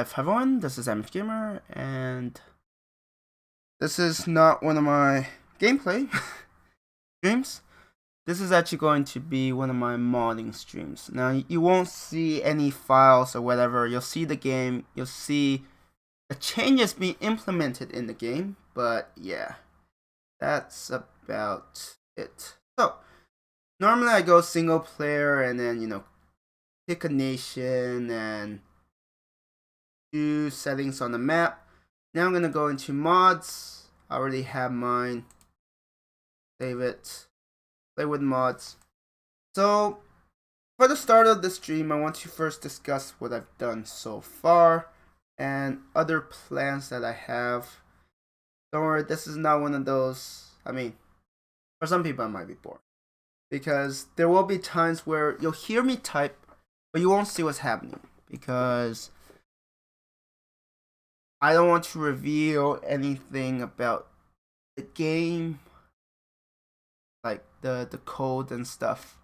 Hi everyone, this is Skirmisher, and this is not one of my gameplay streams. This is actually going to be one of my modding streams. Now, you won't see any files or whatever. You'll see the game, you'll see the changes being implemented in the game, but yeah, that's about it. So, normally I go single player and then, pick a nation and do settings on the map. Now I'm going to go into mods. I already have mine. Save it. Play with mods. So, for the start of the stream, I want to first discuss what I've done so far and other plans that I have. Don't worry, this is not one of those. I mean, for some people, I might be bored. Because there will be times where you'll hear me type, but you won't see what's happening. Because I don't want to reveal anything about the game, like the code and stuff.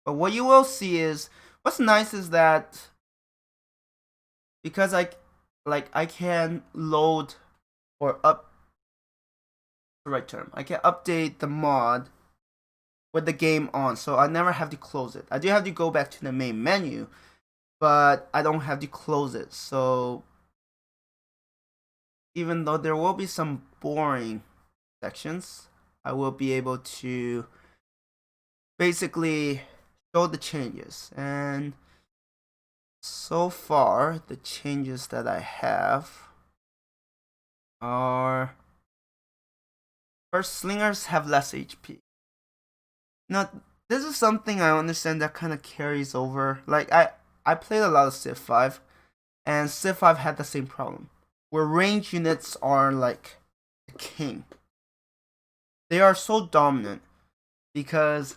But what you will see is, what's nice is that because I can load or the right term. I can update the mod with the game on, so I never have to close it. I do have to go back to the main menu, but I don't have to close it. So even though there will be some boring sections, I will be able to basically show the changes. And so far, the changes that I have are, first, slingers have less HP. Now, this is something I understand that kind of carries over. Like, I played a lot of Civ 5, and Civ 5 had the same problem, where range units are like the king. They are so dominant because,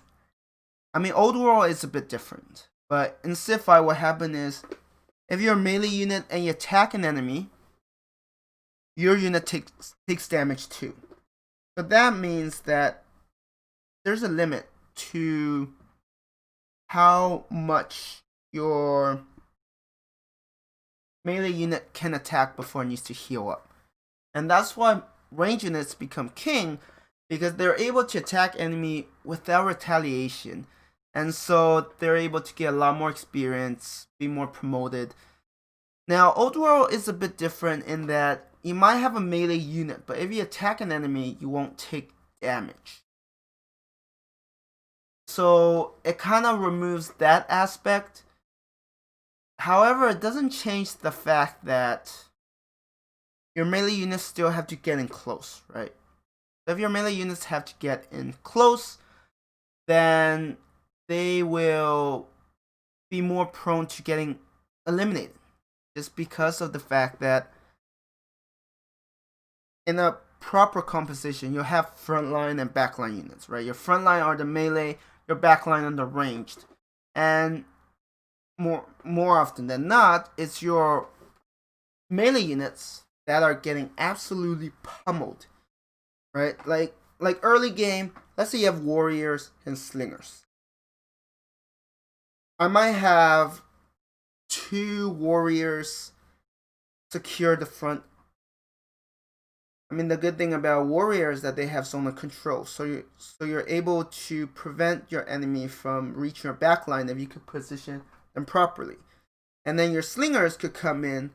I mean, Old World is a bit different. But in Civ 5, what happened is, if you're a melee unit and you attack an enemy, your unit takes damage too. So that means that there's a limit to how much your melee unit can attack before it needs to heal up. And that's why range units become king, because they're able to attack enemy without retaliation. And so they're able to get a lot more experience, be more promoted. Now, Old World is a bit different in that you might have a melee unit, but if you attack an enemy, you won't take damage. So it kind of removes that aspect. However, it doesn't change the fact that your melee units still have to get in close, right? So if your melee units have to get in close, then they will be more prone to getting eliminated. Just because of the fact that in a proper composition, you'll have frontline and backline units, right? Your frontline are the melee, your backline are the ranged. And more often than not, it's your melee units that are getting absolutely pummeled, right? Like early game, let's say you have warriors and slingers. I might have 2 warriors secure the front. I mean, the good thing about warriors is that they have zone of control, so you're able to prevent your enemy from reaching your backline if you could position them properly. And then your slingers could come in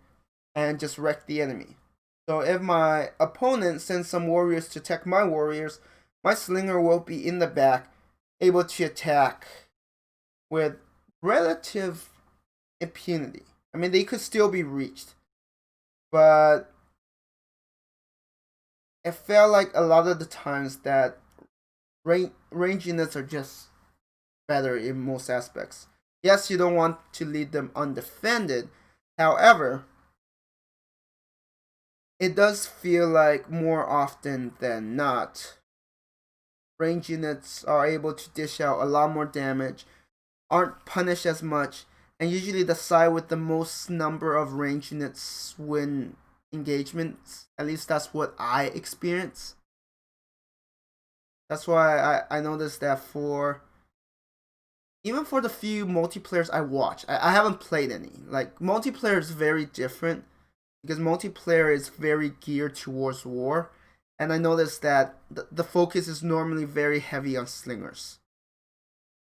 and just wreck the enemy. So if my opponent sends some warriors to attack my warriors, my slinger will be in the back, able to attack with relative impunity. I mean, they could still be reached, but it felt like a lot of the times that range units are just better in most aspects. Yes, you don't want to leave them undefended. However, it does feel like more often than not, range units are able to dish out a lot more damage, aren't punished as much, and usually the side with the most number of range units win engagements. At least that's what I experience. That's why I noticed that even for the few multiplayers I watch, I haven't played any. Like, multiplayer is very different because multiplayer is very geared towards war, and I noticed that the focus is normally very heavy on slingers.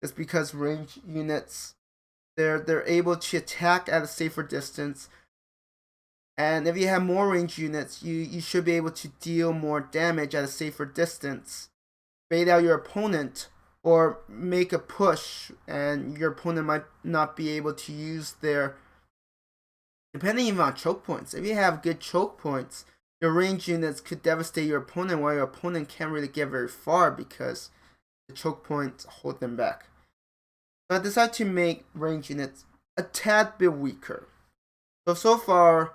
It's because range units, they're able to attack at a safer distance, and if you have more range units, you should be able to deal more damage at a safer distance, bait out your opponent, or make a push, and your opponent might not be able to use their, depending even on choke points. If you have good choke points, your range units could devastate your opponent, while your opponent can't really get very far because the choke points hold them back. So I decided to make range units a tad bit weaker. So far,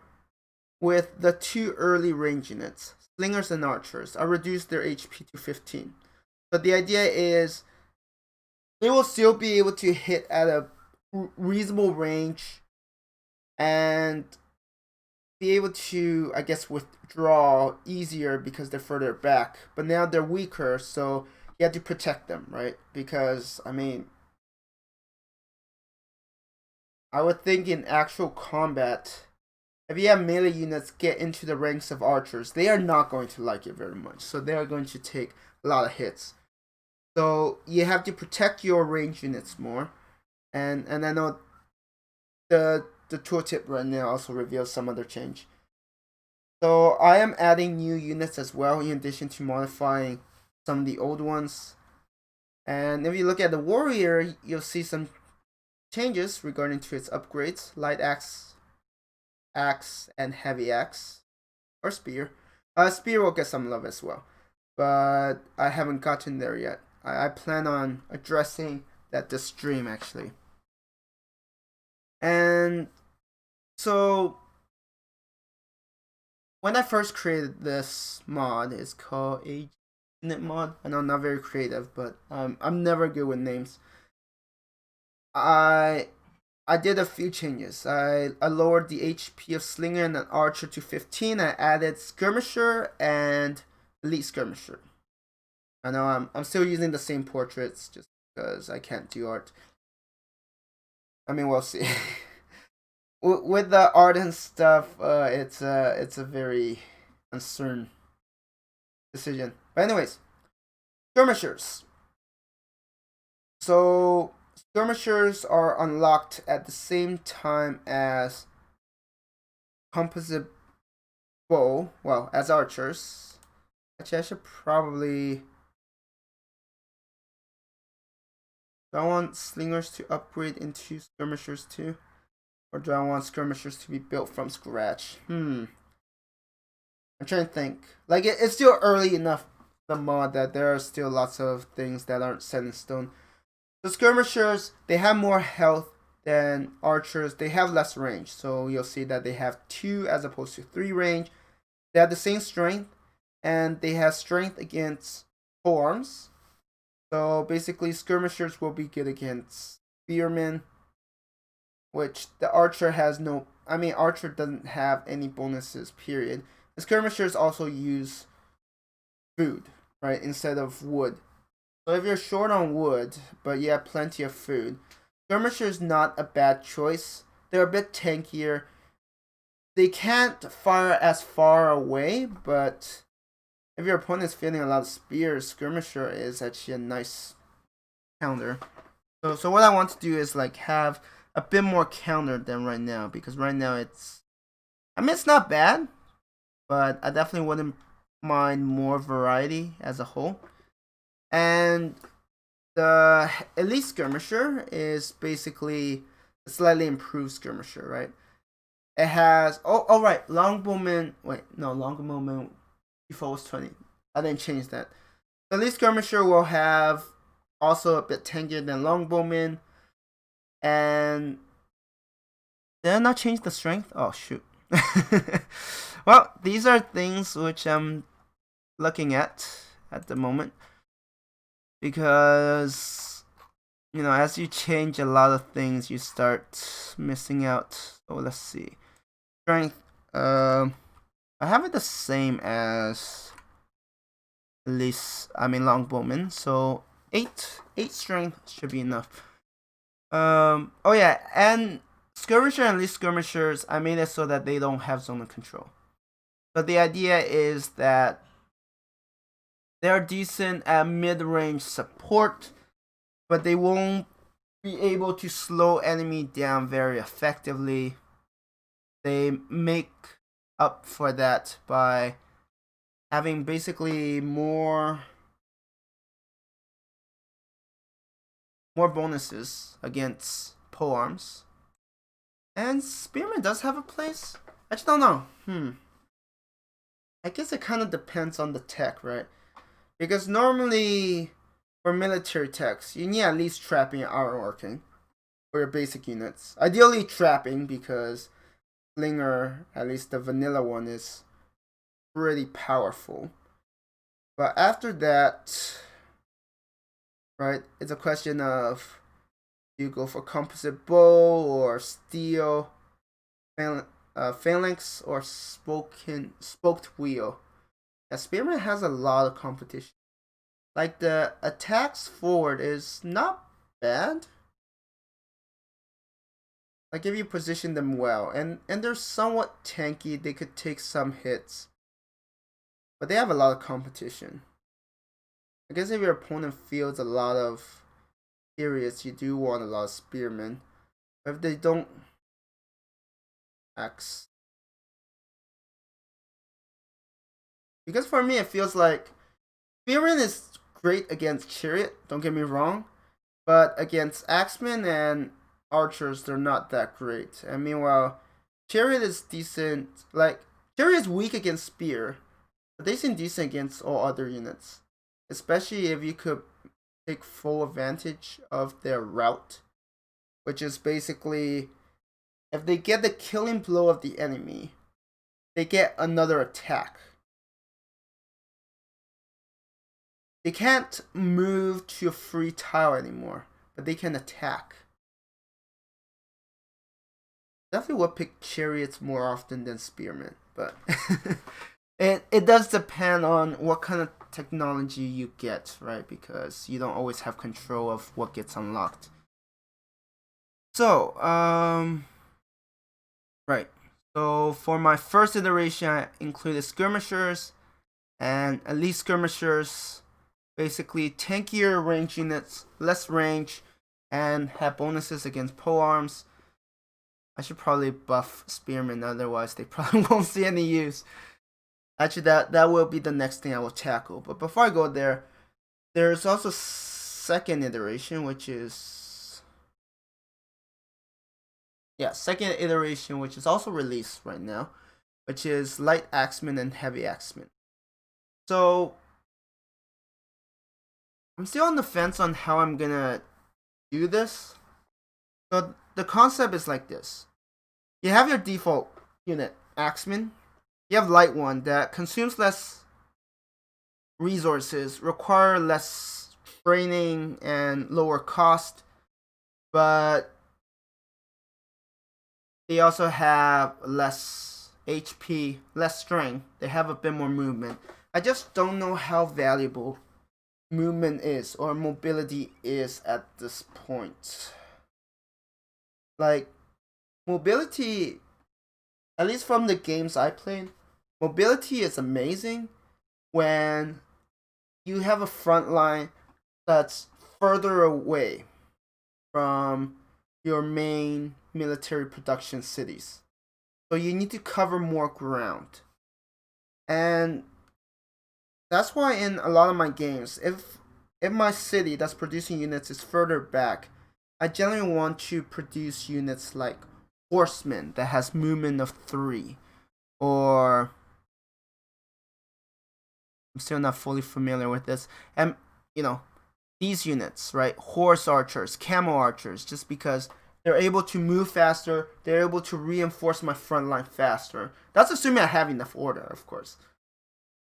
with the 2 early range units, slingers and archers, I reduced their HP to 15. But the idea is they will still be able to hit at a reasonable range and be able to, I guess, withdraw easier because they're further back. But now they're weaker, so you have to protect them, right? Because, I mean, I would think in actual combat, if you have melee units get into the ranks of archers, they are not going to like it very much. So they are going to take a lot of hits. So you have to protect your range units more. And I know the tooltip right now also reveals some other change. So I am adding new units as well, in addition to modifying some of the old ones. And if you look at the warrior, you'll see some changes regarding to its upgrades: light axe, and heavy axe, or spear. Spear will get some love as well, but I haven't gotten there yet. I plan on addressing that this stream, actually. And so when I first created this mod, it's called a unit mod. I know I'm not very creative, but I'm never good with names. I did a few changes. I lowered the HP of Slinger and an Archer to 15. I added Skirmisher and Elite Skirmisher. I know I'm still using the same portraits just because I can't do art. I mean, we'll see. With the art and stuff, it's a very uncertain decision. But anyways, Skirmishers. So Skirmishers are unlocked at the same time as composite bow, well, as archers. Actually, I should probably... Do I want slingers to upgrade into skirmishers too? Or do I want skirmishers to be built from scratch? I'm trying to think. Like, it's still early enough, the mod, that there are still lots of things that aren't set in stone. The skirmishers, they have more health than archers. They have less range. So you'll see that they have 2 as opposed to 3 range. They have the same strength. And they have strength against forearms. So basically, skirmishers will be good against spearmen, which the archer has no... I mean, archer doesn't have any bonuses, period. The skirmishers also use food, right, instead of wood. So if you're short on wood, but you have plenty of food, skirmisher is not a bad choice. They're a bit tankier. They can't fire as far away, but if your opponent is feeling a lot of spears, skirmisher is actually a nice counter. So what I want to do is like have a bit more counter than right now, because right now it's... I mean, it's not bad, but I definitely wouldn't mind more variety as a whole. And the Elite Skirmisher is basically a slightly improved Skirmisher, right? It has... Oh right, Longbowman... Wait, no, Longbowman default was 20. I didn't change that. The Elite Skirmisher will have also a bit tankier than Longbowman. And... Did I not change the strength? Oh, shoot. Well, these are things which I'm looking at the moment. Because, you know, as you change a lot of things, you start missing out. So let's see. Strength. I have it the same as Longbowman. So 8 strength should be enough. Oh yeah, and Skirmisher and least Skirmishers, I made it so that they don't have zone of control. But the idea is that they're decent at mid-range support, but they won't be able to slow enemy down very effectively. They make up for that by having basically more bonuses against polearms. And Spearman does have a place? I just don't know. I guess it kind of depends on the tech, right? Because normally, for military techs, you need at least trapping and armor working for your basic units. Ideally trapping, because Slinger, at least the vanilla one, is pretty powerful. But after that, right, it's a question of do you go for composite bow or steel, phalanx, or spoked wheel. Yeah, Spearman has a lot of competition. Like, the attacks forward is not bad. Like, if you position them well. And they're somewhat tanky, they could take some hits. But they have a lot of competition. I guess if your opponent fields a lot of periods, you do want a lot of Spearmen. But if they don't... Axe. Because for me, it feels like Spearman is great against Chariot, don't get me wrong. But against Axemen and Archers, they're not that great. And meanwhile, Chariot is decent. Like, Chariot is weak against Spear, but they seem decent against all other units. Especially if you could take full advantage of their route, which is basically, if they get the killing blow of the enemy, they get another attack. They can't move to a free tile anymore, but they can attack. Definitely would pick Chariots more often than Spearmen, but it does depend on what kind of technology you get, right? Because you don't always have control of what gets unlocked. So, right. So for my first iteration, I included Skirmishers and elite Skirmishers. Basically, tankier range units, less range, and have bonuses against polearms. I should probably buff Spearman, otherwise they probably won't see any use. Actually, that will be the next thing I will tackle. But before I go there, there's also second iteration, which is... Yeah, second iteration, which is also released right now, which is light Axemen and heavy Axemen. So I'm still on the fence on how I'm gonna do this. So the concept is like this. You have your default unit, Axemen. You have light one that consumes less resources, require less training and lower cost, but they also have less HP, less strength. They have a bit more movement. I just don't know how valuable movement is or mobility is at this point. Like, mobility, at least from the games I played, mobility is amazing when you have a front line that's further away from your main military production cities. So you need to cover more ground. And that's why in a lot of my games, if my city that's producing units is further back, I generally want to produce units like Horsemen that has movement of 3. Or I'm still not fully familiar with this. And these units, right? Horse archers, camel archers, just because they're able to move faster, they're able to reinforce my front line faster. That's assuming I have enough order, of course.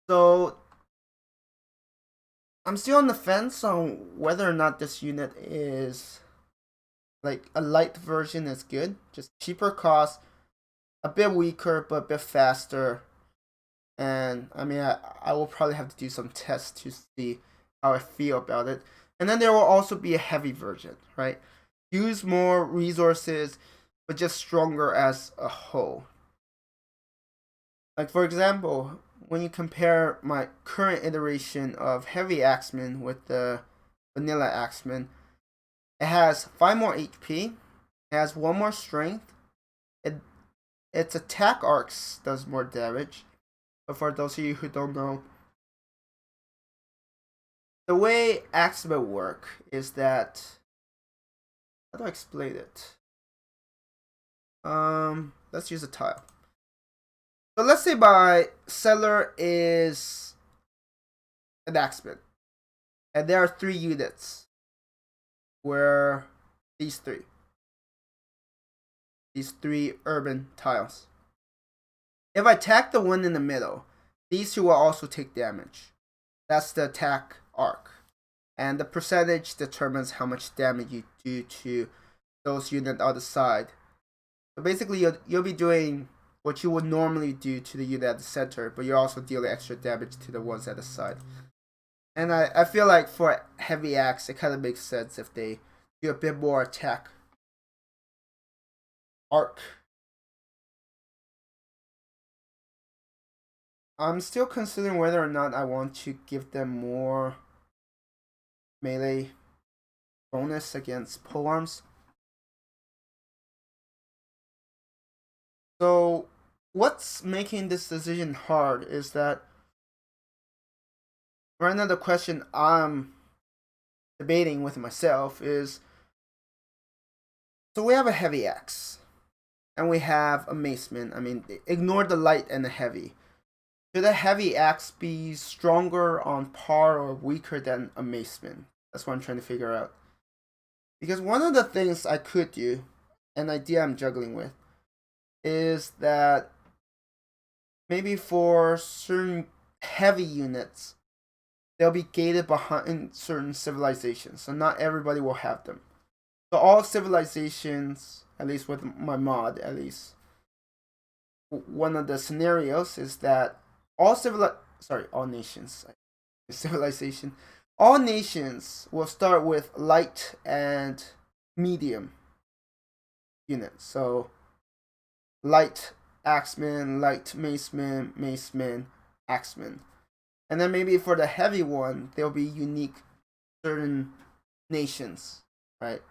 So I'm still on the fence on whether or not this unit is like a light version is good. Just cheaper cost, a bit weaker, but a bit faster. And I mean, I will probably have to do some tests to see how I feel about it. And then there will also be a heavy version, right? Use more resources, but just stronger as a whole. Like for example, when you compare my current iteration of Heavy Axemen with the Vanilla Axemen, it has 5 more HP, it has 1 more strength, its attack arcs does more damage. But for those of you who don't know, the way Axemen work is that, how do I explain it? Let's use a tile. So let's say my settler is an Axeman, and there are 3 units where these 3 urban tiles. If I attack the one in the middle, these 2 will also take damage. That's the attack arc. And the percentage determines how much damage you do to those units on the side. So basically, you'll be doing what you would normally do to the unit at the center, but you're also dealing extra damage to the ones at the side. And I feel like for Heavy Axe, it kind of makes sense if they do a bit more attack arc. I'm still considering whether or not I want to give them more melee bonus against polearms. So what's making this decision hard is that right now the question I'm debating with myself is, so we have a Heavy Axe and we have a Maceman. I mean, ignore the light and the heavy. Should a Heavy Axe be stronger on par or weaker than a Maceman? That's what I'm trying to figure out. Because one of the things I could do, an idea I'm juggling with, is that maybe for certain heavy units, they'll be gated behind certain civilizations, so not everybody will have them. So all civilizations, at least with my mod, at least, one of the scenarios is that all nations, civilization, all nations will start with light and medium units. So light Axemen, light Maceman, Maceman, Axemen. And then maybe for the heavy one, there'll be unique certain nations, right?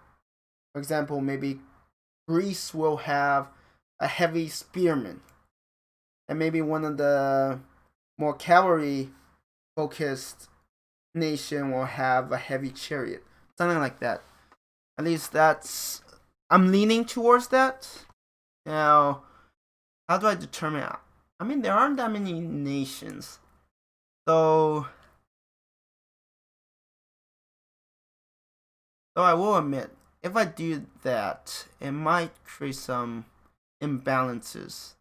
For example, maybe Greece will have a heavy Spearman. And maybe one of the more cavalry focused nation will have a heavy chariot. Something like that. At least I'm leaning towards that. Now, how do I determine? I mean, there aren't that many nations. So I will admit, if I do that, it might create some imbalances.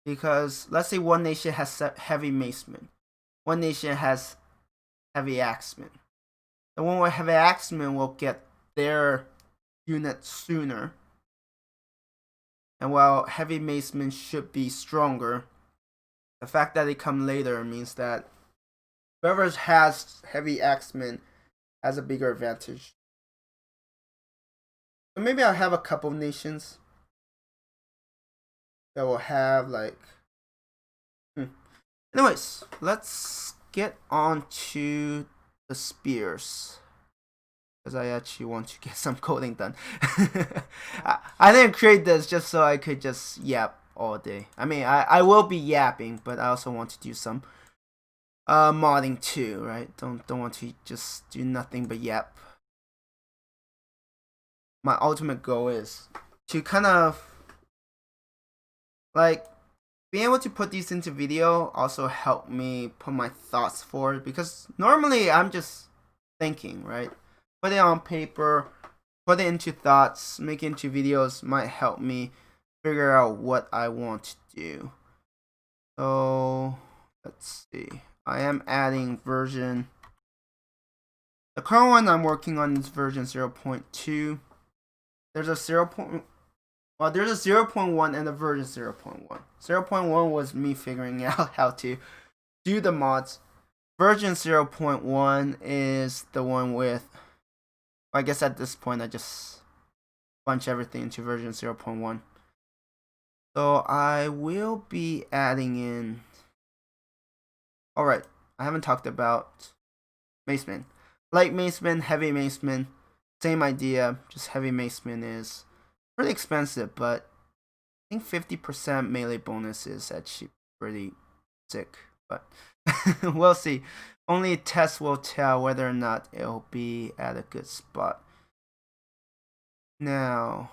Because let's say one nation has heavy Macemen, one nation has heavy Axemen. The one with heavy Axemen will get their unit sooner. And while heavy Macemen should be stronger, the fact that they come later means that whoever has heavy Axemen has a bigger advantage. So maybe I'll have a couple of nations that will have like... Anyways, let's get on to the spears, because I actually want to get some coding done. I didn't create this just so I could just yap all day. I mean, I will be yapping, but I also want to do some modding too, right? Don't want to just do nothing but yap. My ultimate goal is to kind of like being able to put these into video also help me put my thoughts forward, because normally I'm just thinking, right? Put it on paper, put it into thoughts, make it into videos might help me figure out what I want to do. So let's see. I am adding version. The current one I'm working on is version 0.2. There's a 0.1 and a version 0.1. 0.1 was me figuring out how to do the mods. Version 0.1 is the one with, I guess at this point I just bunch everything into version 0.1. So I will be adding in. Alright, I haven't talked about Macemen. Light Macemen, Heavy Macemen, same idea, just Heavy Macemen is pretty expensive, but I think 50% melee bonus is actually pretty sick. But we'll see. Only tests will tell whether or not it'll be at a good spot. Now,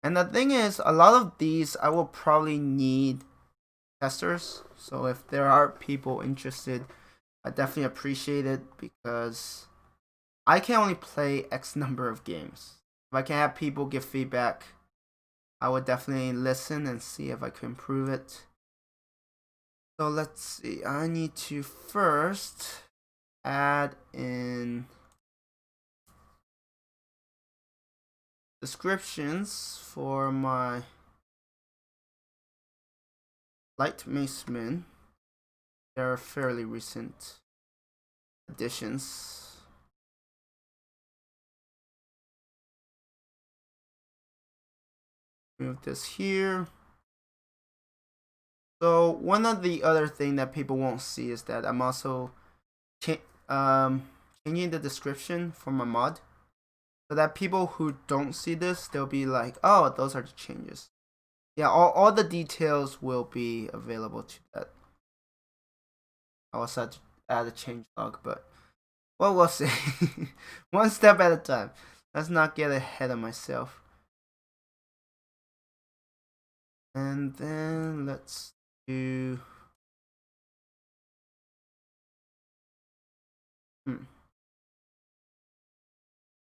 and the thing is, a lot of these I will probably need testers. So if there are people interested, I definitely appreciate it, because I can only play X number of games. If I can have people give feedback, I would definitely listen and see if I can improve it. So let's see, I need to first add in descriptions for my Light Macemen. They're fairly recent additions. Move this here. So one of the other thing that people won't see is that I'm also changing the description for my mod, so that people who don't see this, they'll be like, oh, those are the changes. Yeah, all the details will be available to that. I also had to add a change log, but well, we'll see. One step at a time. Let's not get ahead of myself. And then let's do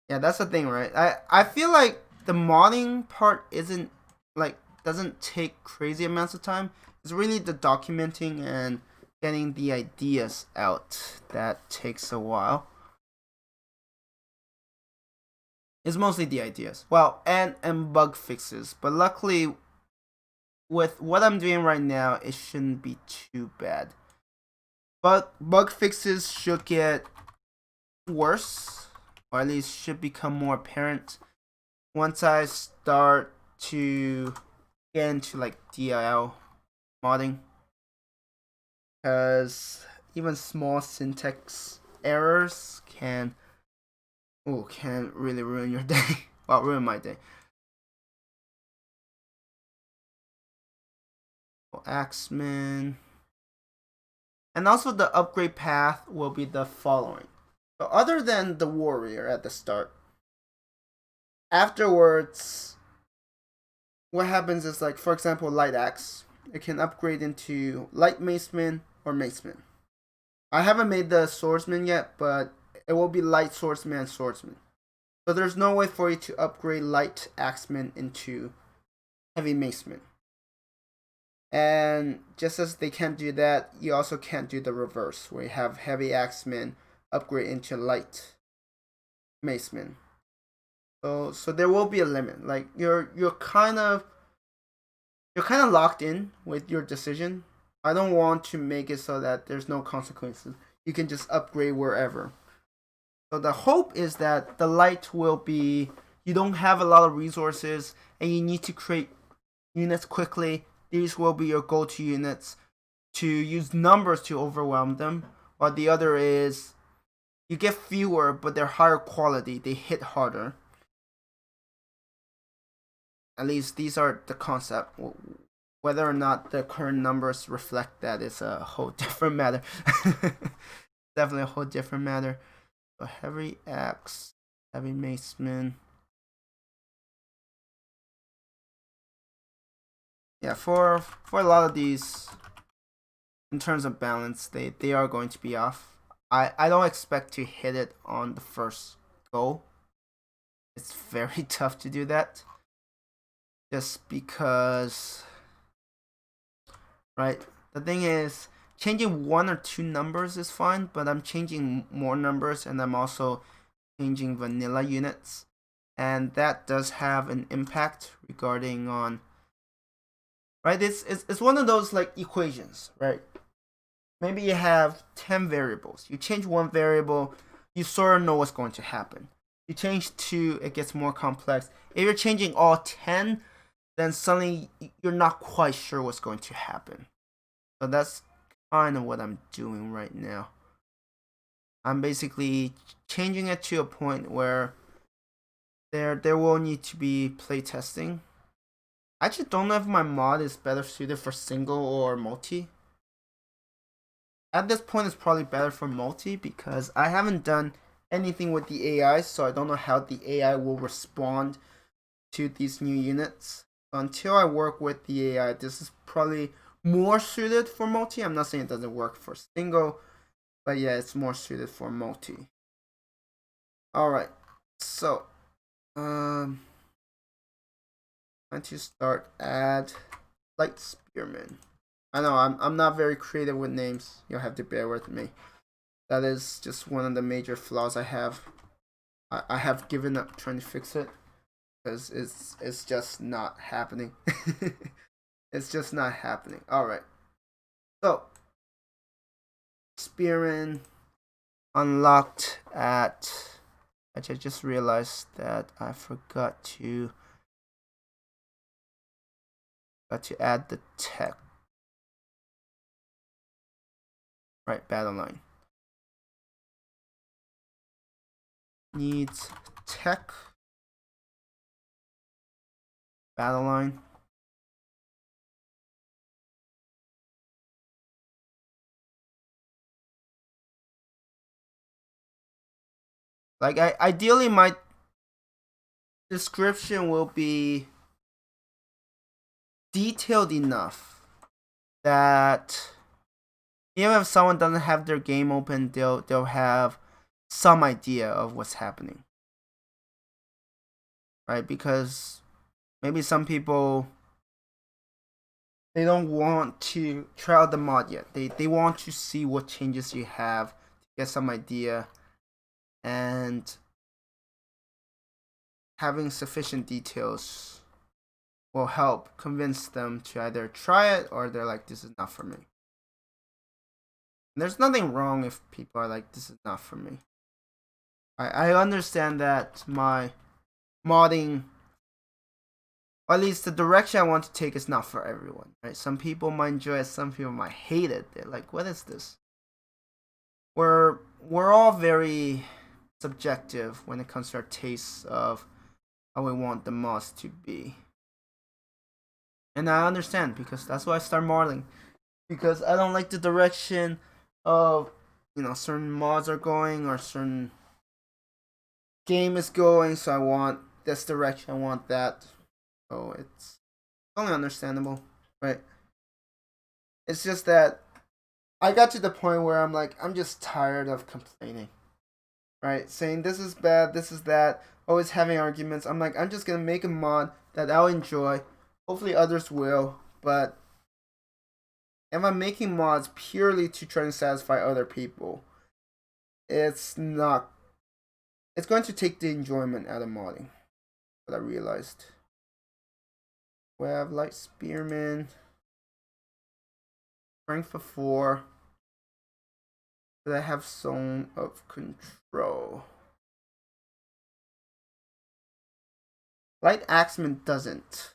yeah, that's the thing, right? I feel like the modding part isn't like doesn't take crazy amounts of time. It's really the documenting and getting the ideas out that takes a while. It's mostly the ideas. Well, and bug fixes. But luckily, with what I'm doing right now, it shouldn't be too bad. But bug fixes should get worse, or at least should become more apparent once I start to get into like DLL modding, because even small syntax errors can really ruin your day. Well, ruin my day. Axemen. And also the upgrade path will be the following. So other than the warrior at the start, afterwards, what happens is, like, for example, light axe, it can upgrade into light maceman or maceman. I haven't made the swordsman yet, but it will be light swordsman and swordsman. So there's no way for you to upgrade light axeman into heavy maceman. And just as they can't do that, you also can't do the reverse, where you have heavy axeman upgrade into light maceman. So there will be a limit. Like you're kind of locked in with your decision. I don't want to make it so that there's no consequences. You can just upgrade wherever. So the hope is that the light will be, you don't have a lot of resources and you need to create units quickly. These will be your go-to units to use numbers to overwhelm them. While the other is, you get fewer, but they're higher quality. They hit harder. At least these are the concept. Whether or not the current numbers reflect that is a whole different matter. Definitely a whole different matter. So heavy axe, heavy maceman. Yeah, for a lot of these, in terms of balance, they are going to be off. I don't expect to hit it on the first go. It's very tough to do that. Just because, right? The thing is, changing one or two numbers is fine, but I'm changing more numbers and I'm also changing vanilla units. And that does have an impact regarding on, right? It's one of those like equations, right? Maybe you have 10 variables. You change one variable, you sort of know what's going to happen. You change 2, it gets more complex. If you're changing all 10, then suddenly you're not quite sure what's going to happen. So that's kind of what I'm doing right now. I'm basically changing it to a point where there will need to be playtesting. I actually don't know if my mod is better suited for single or multi. At this point, it's probably better for multi because I haven't done anything with the AI, so I don't know how the AI will respond to these new units. Until I work with the AI, this is probably more suited for multi. I'm not saying it doesn't work for single, but yeah, it's more suited for multi. Alright, so time to start add light spearman. I know I'm not very creative with names. You'll have to bear with me. That is just one of the major flaws I have. I have given up trying to fix it because it's just not happening. It's just not happening. All right. So Spearman unlocked at. Actually, I just realized that I forgot to add the tech. Right, battle line needs tech. Battle line. Like ideally my description will be detailed enough that even if someone doesn't have their game open, they'll have some idea of what's happening. Right? Because maybe some people they don't want to try out the mod yet. They want to see what changes you have to get some idea, and having sufficient details will help convince them to either try it or they're like, this is not for me. And there's nothing wrong if people are like, this is not for me. I understand that my modding, or at least the direction I want to take, is not for everyone. Right? Some people might enjoy it, some people might hate it. They're like, what is this? We're all very subjective when it comes to our tastes of how we want the mods to be. And I understand because that's why I start modeling. Because I don't like the direction of certain mods are going or certain game is going, so I want this direction, I want that. So it's only understandable, right? It's just that I got to the point where I'm like, I'm just tired of complaining, right? Saying this is bad, this is that, always having arguments. I'm like, I'm just gonna make a mod that I'll enjoy. Hopefully others will, but if I'm making mods purely to try and satisfy other people, it's going to take the enjoyment out of modding. What I realized. We have light spearman, strength of 4. But I have zone of control. Light Axemen doesn't.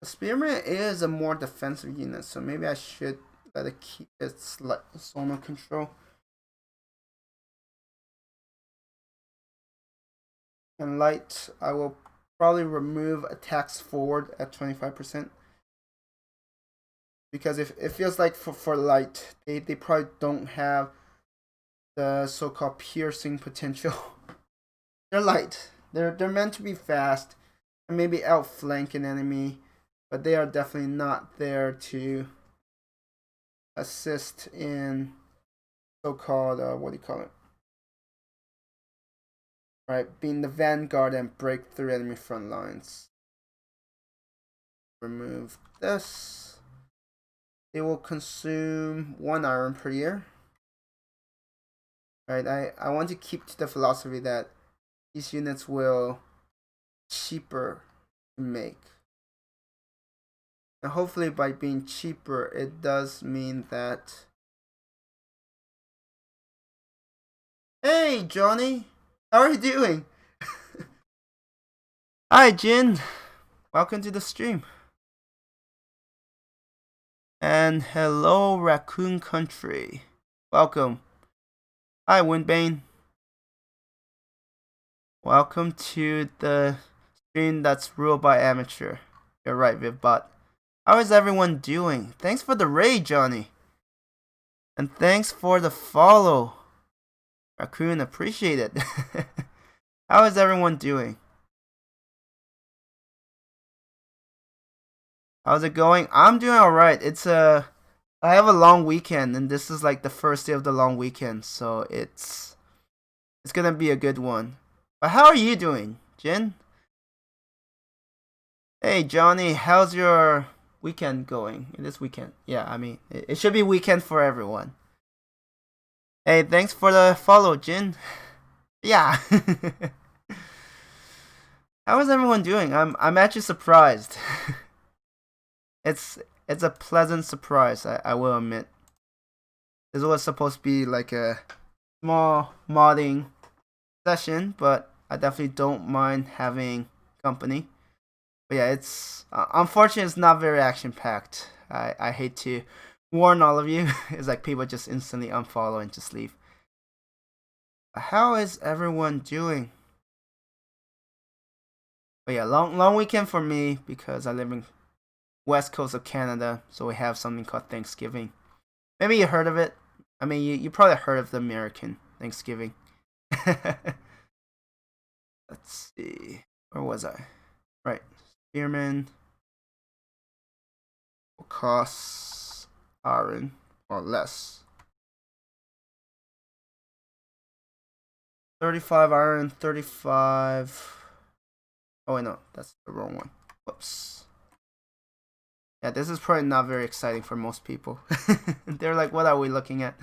The Spearman is a more defensive unit, so maybe I should let it keep its zone of control. And light, I will probably remove attacks forward at 25%. Because if it feels like for light, they probably don't have the so-called piercing potential. They're light. They're meant to be fast and maybe outflank an enemy, but they are definitely not there to assist in so-called what do you call it? Right, being the vanguard and break through enemy front lines. Remove this. They will consume 1 iron per year. Right, I want to keep to the philosophy that these units will cheaper to make. And hopefully by being cheaper, it does mean that Hey, Johnny. How are you doing? Hi, Jin. Welcome to the stream. And hello, Raccoon Country. Welcome. Hi, Windbane. Welcome to the stream that's ruled by amateur. You're right, Vivbot. How is everyone doing? Thanks for the raid, Johnny. And thanks for the follow. Raccoon, appreciate it. How is everyone doing? How's it going? I'm doing alright. I have a long weekend, and this is like the first day of the long weekend, so it's gonna be a good one. But how are you doing, Jin? Hey, Johnny, how's your weekend going? This weekend? Yeah, I mean, it should be weekend for everyone. Hey, thanks for the follow, Jin. Yeah. How is everyone doing? I'm actually surprised. It's a pleasant surprise, I will admit. This was supposed to be like a small modding session, but I definitely don't mind having company. But yeah, it's unfortunately it's not very action packed. I hate to warn all of you. It's like people just instantly unfollow and just leave. How is everyone doing? But yeah, long weekend for me because I live in west coast of Canada, so we have something called Thanksgiving. Maybe you heard of it. I mean, you probably heard of the American Thanksgiving. Let's see. Where was I? Right. Spearman will cost iron or less. 35 iron, 35. Oh, wait, no. That's the wrong one. Whoops. Yeah, this is probably not very exciting for most people. They're like, what are we looking at?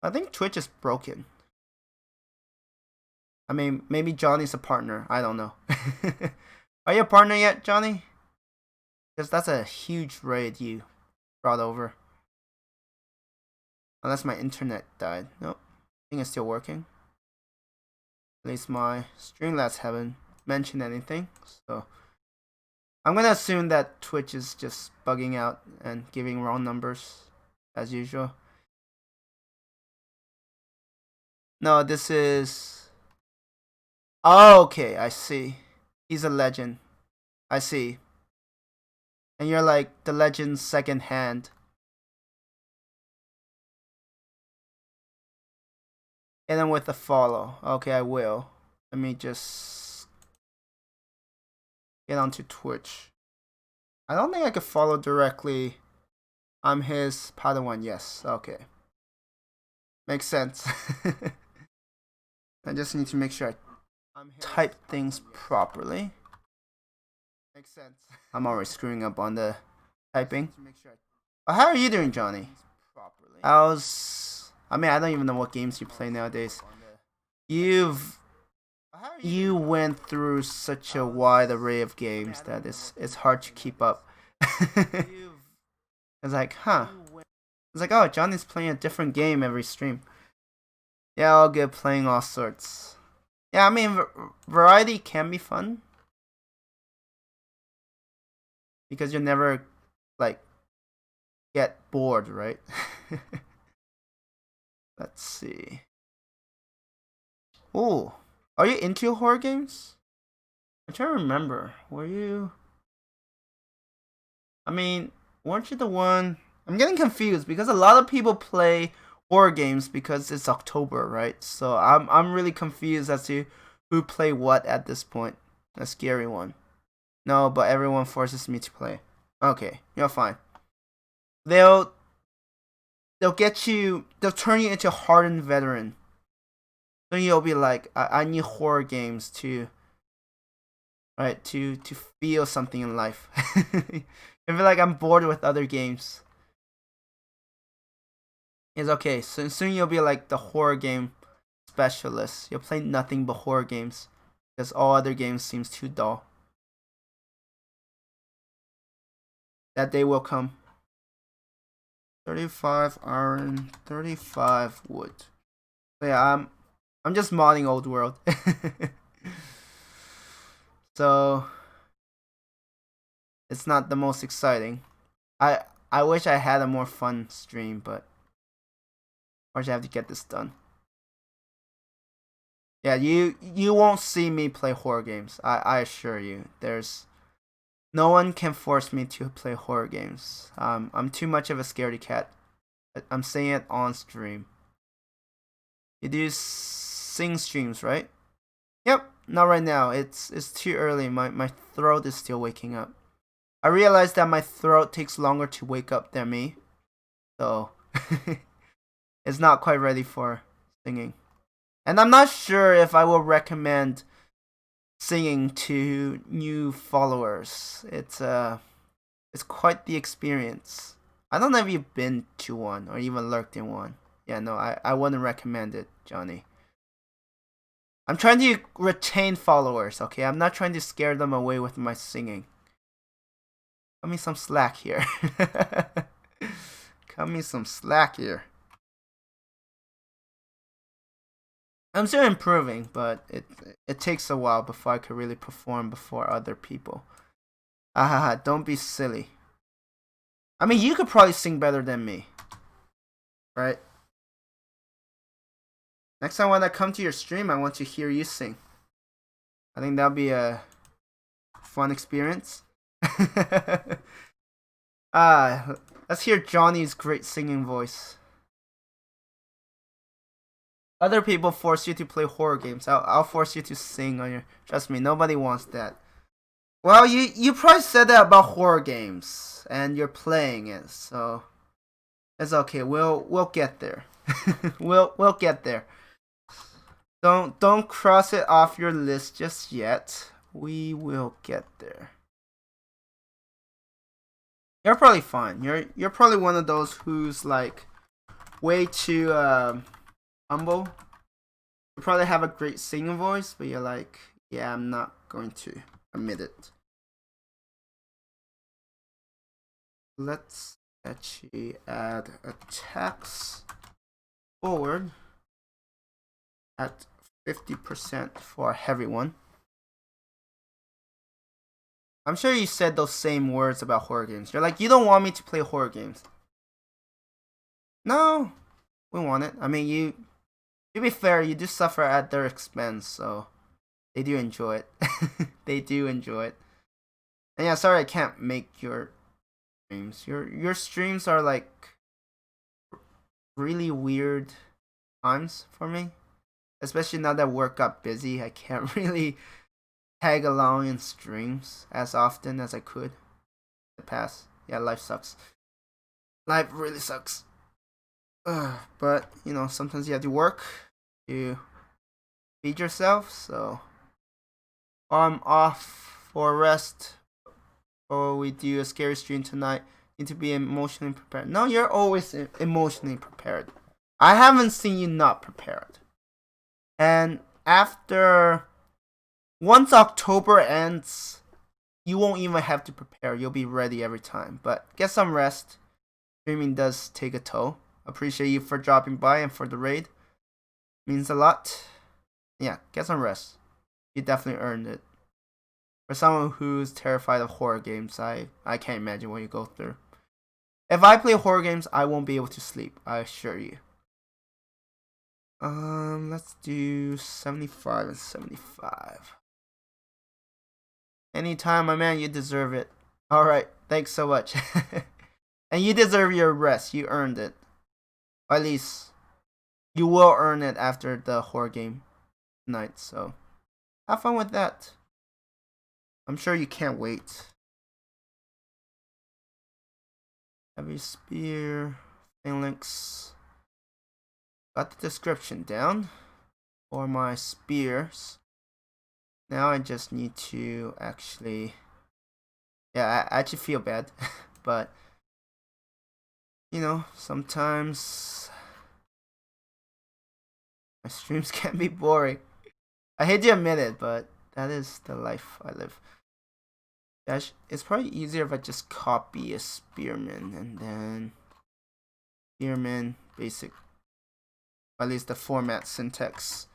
I think Twitch is broken. I mean, maybe Johnny's a partner. I don't know. Are you a partner yet, Johnny? Because that's a huge raid you brought over. Unless my internet died. Nope. I think it's still working. At least my Streamlabs haven't mentioned anything. So I'm gonna assume that Twitch is just bugging out and giving wrong numbers as usual. No, this is... Oh, okay, I see. He's a legend. I see. And you're like the legend's second hand. And then with the follow. Okay, I will. Let me just get onto Twitch. I don't think I could follow directly. I'm his Padawan. Yes. Okay. Makes sense. I just need to make sure I type things properly. Makes sense. I'm always screwing up on the typing. How are you doing, Johnny? I mean, I don't even know what games you play nowadays. You went through such a wide array of games that it's hard to keep up. It's like, huh. It's like, oh, Johnny's playing a different game every stream. Yeah, all good, playing all sorts. Yeah, I mean, variety can be fun. Because you never, like, get bored, right? Let's see. Oh, are you into horror games? I'm trying to remember. Were you... I mean, weren't you the one... I'm getting confused because a lot of people play horror games because it's October, right? So I'm really confused as to who play what at this point. A scary one. No, but everyone forces me to play. Okay, you're fine. They'll get you. They'll turn you into a hardened veteran. Then you'll be like, I need horror games to, right? To feel something in life. I feel like I'm bored with other games. It's okay. So soon you'll be like the horror game specialist. You'll play nothing but horror games because all other games seems too dull. That day will come. 35 iron, 35 wood. So yeah, I'm just modding old world. So it's not the most exciting. I wish I had a more fun stream, but I have to get this done. Yeah, you won't see me play horror games. I assure you. There's no one can force me to play horror games. I'm too much of a scaredy cat. I'm saying it on stream. You do sing streams, right? Yep, not right now. It's too early. My throat is still waking up. I realized that my throat takes longer to wake up than me, so it's not quite ready for singing. And I'm not sure if I will recommend singing to new followers. It's quite the experience. I don't know if you've been to one or even lurked in one. Yeah, no, I wouldn't recommend it, Johnny. I'm trying to retain followers, okay? I'm not trying to scare them away with my singing. Cut me some slack here. Cut me some slack here. I'm still improving, but it takes a while before I could really perform before other people. Don't be silly. I mean, you could probably sing better than me, right? Next time when I come to your stream, I want to hear you sing. I think that'll be a fun experience. Let's hear Johnny's great singing voice. Other people force you to play horror games. I'll force you to sing on your. Trust me, nobody wants that. Well, you probably said that about horror games, and you're playing it, so it's okay. We'll get there. we'll get there. Don't cross it off your list just yet. We will get there. You're probably fine. You're probably one of those who's like way too humble. You probably have a great singing voice, but you're like, yeah, I'm not going to admit it. Let's actually add attacks forward at 50% for a heavy one. I'm sure you said those same words about horror games. You're like, you don't want me to play horror games. No, we want it. I mean, to be fair, you do suffer at their expense, so they do enjoy it. They do enjoy it. And yeah, sorry I can't make your streams. Your streams are like really weird times for me. Especially now that work got busy, I can't really tag along in streams as often as I could in the past. Yeah, life sucks. Life really sucks. But, you know, sometimes you have to work to feed yourself, so I'm off for rest or we do a scary stream tonight. Need to be emotionally prepared. No, you're always emotionally prepared. I haven't seen you not prepared. And once October ends, you won't even have to prepare. You'll be ready every time. But get some rest. Streaming does take a toll. Appreciate you for dropping by and for the raid. Means a lot. Yeah, get some rest. You definitely earned it. For someone who's terrified of horror games, I can't imagine what you go through. If I play horror games, I won't be able to sleep. I assure you. Let's do 75 and 75. Anytime, my man, you deserve it. Alright, thanks so much. And you deserve your rest. You earned it. Or at least, you will earn it after the horror game tonight, so have fun with that. I'm sure you can't wait. Heavy spear, phalanx. Got the description down for my spears. Now I just need to actually... Yeah, I actually feel bad. But, you know, sometimes my streams can be boring. I hate to admit it, but that is the life I live. It's probably easier if I just copy a Spearman and then Spearman basic at least the format syntax,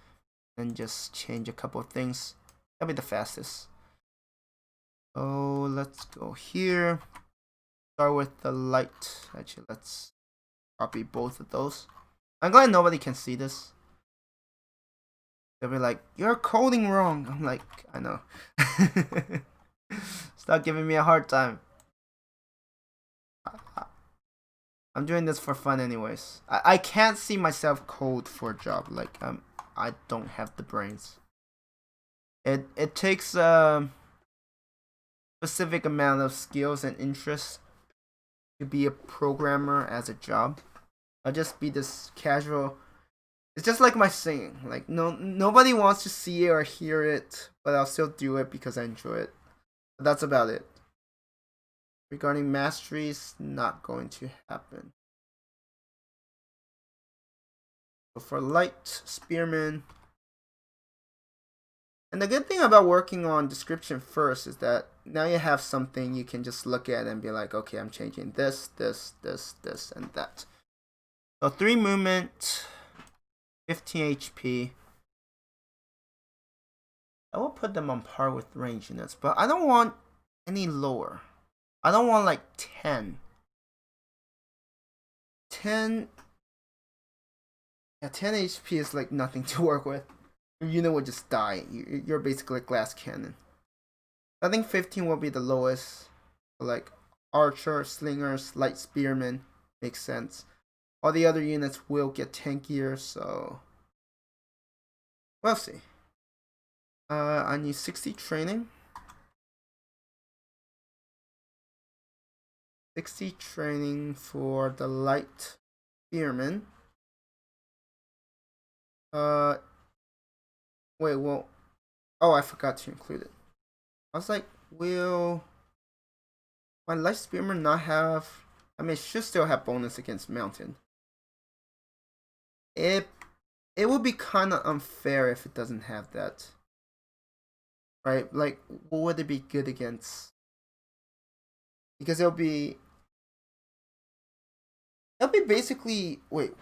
and just change a couple of things. That'll be the fastest. So let's go here. Start with the light. Actually, let's copy both of those. I'm glad nobody can see this. They'll be like, "You're coding wrong." I'm like, I know. Stop giving me a hard time. I'm doing this for fun anyways. I can't see myself code for a job. Like, I don't have the brains. It takes a specific amount of skills and interest to be a programmer as a job. I'll just be this casual. It's just like my singing. Like, nobody wants to see it or hear it, but I'll still do it because I enjoy it. But that's about it. Regarding masteries, not going to happen. So for light, Spearman. And the good thing about working on description first is that now you have something you can just look at and be like, okay, I'm changing this, this, and that. So 3 movement, 15 HP. I will put them on par with range units, but I don't want any lower. I don't want like 10. 10 HP is like nothing to work with. Your unit will just die. You're basically a glass cannon. I think 15 will be the lowest. Like archer, slingers, light spearmen makes sense. All the other units will get tankier, so we'll see. I need 60 training. 60 training for the light spearmen. Wait, well, oh, I forgot to include it. I was like, will my light spearman not have? I mean, it should still have bonus against mounted. It would be kind of unfair if it doesn't have that, right? Like, what would it be good against? Because it'll be basically, wait,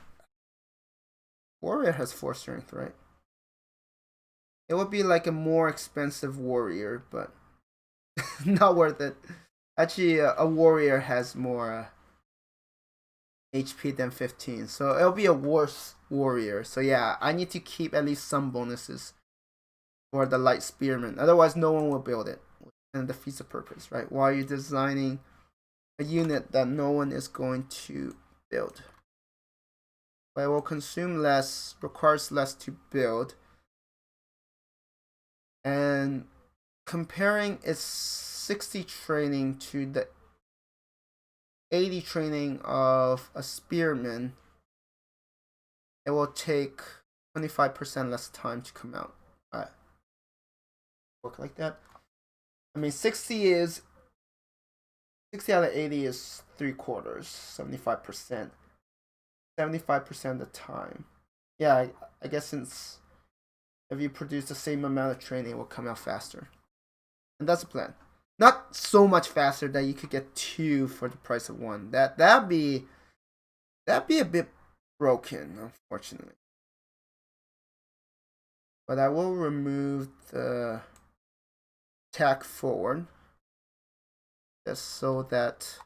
warrior has 4 strength, right? It would be like a more expensive warrior, but not worth it. Actually, a warrior has more HP than 15, so it'll be a worse warrior. So yeah, I need to keep at least some bonuses for the light spearman. Otherwise, no one will build it, and it defeats the purpose, right? Why are you designing a unit that no one is going to build? But it will consume less, requires less to build. And comparing its 60 training to the 80 training of a spearman, it will take 25% less time to come out. Work like that. I mean, 60 out of 80 is 3/4, 75%. 75% of the time. Yeah, I guess since if you produce the same amount of training, it will come out faster. And that's the plan. Not so much faster that you could get 2 for the price of 1. That'd be a bit broken, unfortunately. But I will remove the attack forward, just so that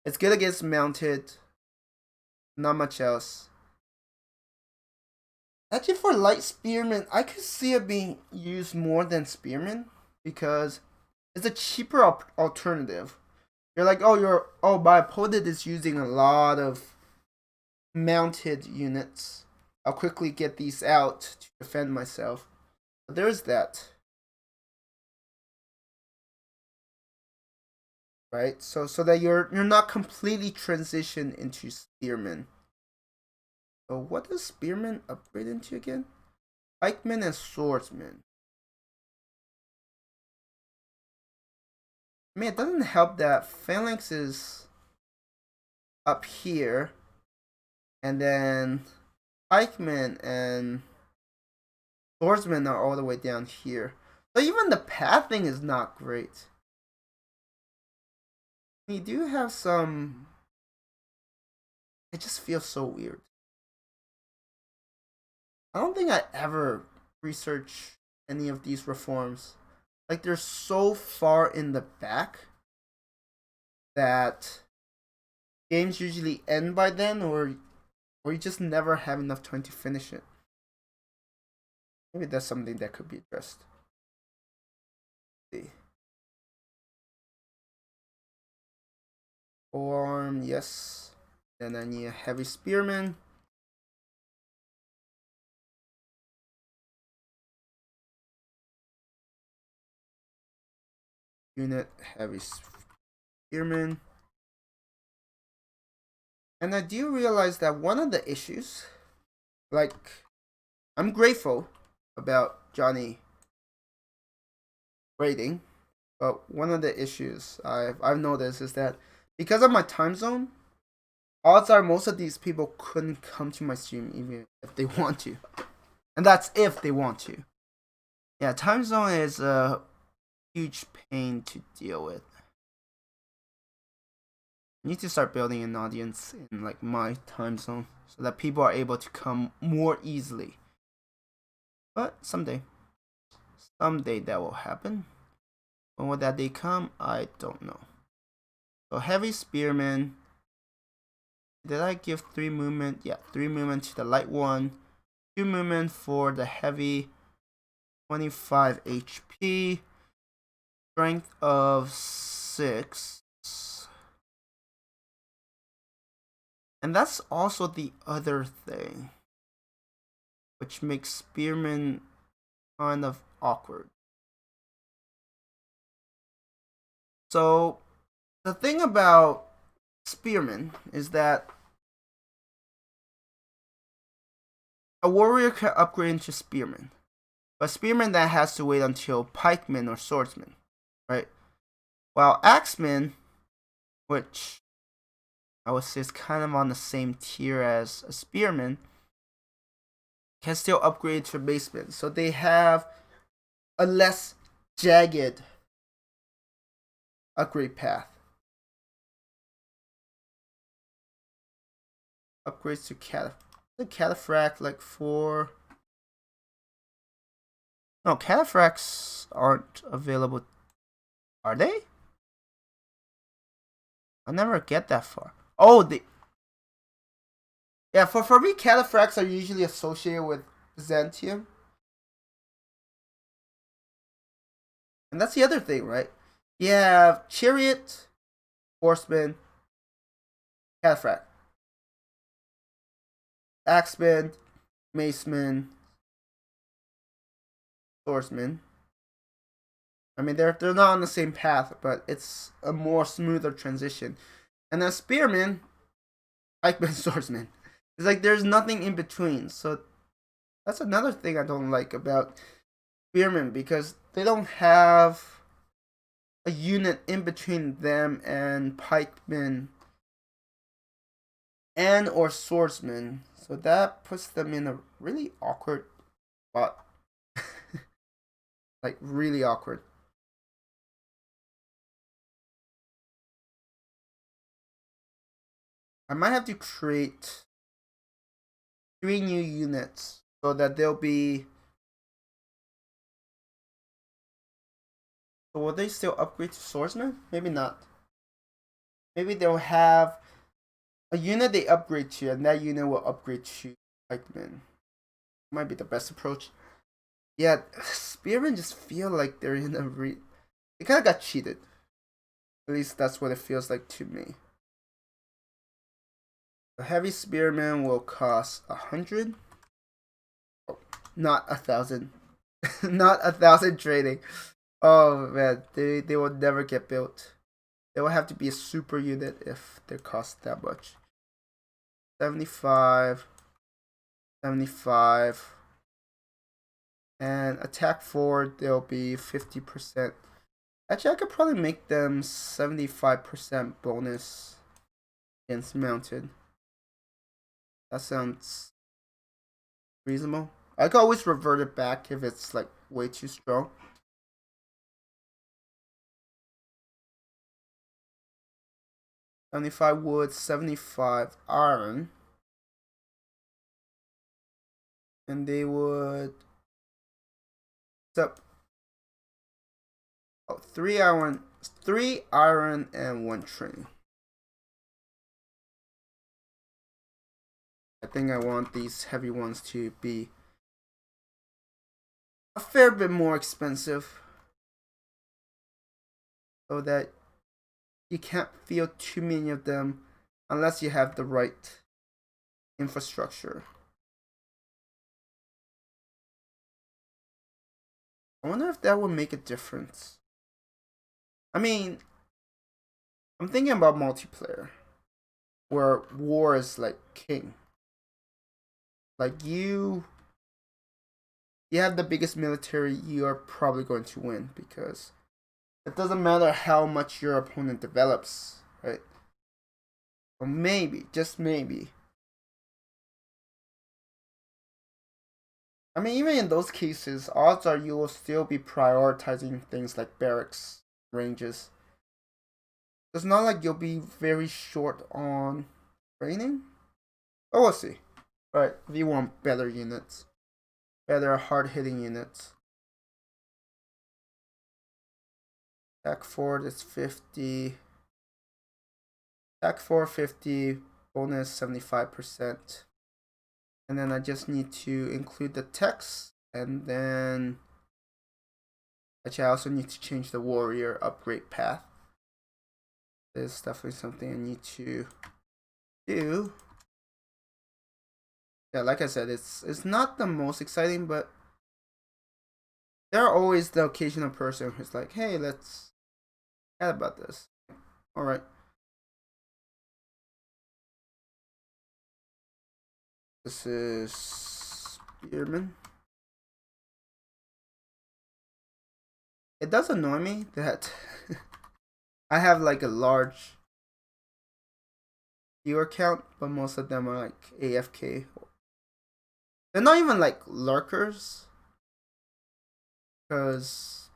it's good against mounted. Not much else. Actually, for light spearmen, I could see it being used more than spearmen because it's a cheaper alternative. You're like, oh, my opponent is using a lot of mounted units. I'll quickly get these out to defend myself. But there's that. Right? So that you're not completely transitioned into spearmen. So what does spearman upgrade into again? Pikemen and swordsmen. I mean, it doesn't help that phalanx is up here, and then pikemen and swordsmen are all the way down here. So even the pathing is not great. You do have some. It just feels so weird. I don't think I ever researched any of these reforms. Like they're so far in the back that games usually end by then, or you just never have enough time to finish it. Maybe that's something that could be addressed. Let's see. Forearm, yes. Then I need a heavy spearman. Unit heavy spearman. And I do realize that one of the issues, like, I'm grateful about Johnny rating, but one of the issues I've noticed is that because of my time zone, odds are most of these people couldn't come to my stream even if they want to, and that's if they want to. Yeah, time zone is a huge pain to deal with. I need to start building an audience in like my time zone so that people are able to come more easily. But someday that will happen. When will that day come? I don't know. So heavy spearman. Did I give 3 movement? Yeah, 3 movement to the light one. 2 movement for the heavy. 25 HP. Strength of 6. And that's also the other thing, which makes Spearman kind of awkward. So, the thing about Spearman is that a warrior can upgrade into Spearman, but Spearman that has to wait until Pikeman or Swordsman, right? While Axemen, which I would say is kind of on the same tier as a Spearman, can still upgrade to Baseman. So they have a less jagged upgrade path. Upgrades to Cataphract like 4. No, Cataphracts aren't available. Are they? I never get that far. Oh, yeah, for me, Cataphracts are usually associated with Byzantium. And that's the other thing, right? You have Chariot, Horseman, Cataphract, Axemen, Maceman, Swordsman. I mean, they're not on the same path, but it's a more smoother transition. And then Spearman, Pikeman, Swordsman. It's like there's nothing in between. So that's another thing I don't like about Spearman, because they don't have a unit in between them and Pikemen and or Swordsman. So that puts them in a really awkward spot. Like really awkward. I might have to create 3 new units so that they'll be. So will they still upgrade to Swordsman? Maybe not. Maybe they'll have a unit they upgrade to, and that unit will upgrade to Pikeman. Might be the best approach. Yeah, Spearmen just feel like they're in a they kind of got cheated. At least that's what it feels like to me. A heavy Spearman will cost 100. Oh, not 1,000. Not 1,000 trading. Oh man, they will never get built. They will have to be a super unit if they cost that much. 75. 75. And attack forward, they'll be 50%. Actually, I could probably make them 75% bonus against mounted. That sounds reasonable. I could always revert it back if it's like way too strong. $75 wood, 75 iron. and they would up 3 iron and 1 training. I think I want these heavy ones to be a fair bit more expensive, so that you can't feel too many of them unless you have the right infrastructure. I wonder if that would make a difference. I mean, I'm thinking about multiplayer, where war is like king. Like you have the biggest military, you are probably going to win, because it doesn't matter how much your opponent develops, right? Or maybe, just maybe. I mean, even in those cases, odds are you will still be prioritizing things like barracks, ranges. It's not like you'll be very short on training. But we'll see. Right, if you want better units, better hard-hitting units. Attack 4 is 50. Attack 4, 50. Bonus 75%. And then I just need to include the text. And then actually I also need to change the warrior upgrade path. This is definitely something I need to do. Yeah, like I said, it's not the most exciting, but there are always the occasional person who's like, hey, let's chat about this. Alright. This is Spearman. It does annoy me that I have like a large viewer count, but most of them are like AFK. They're not even like lurkers, because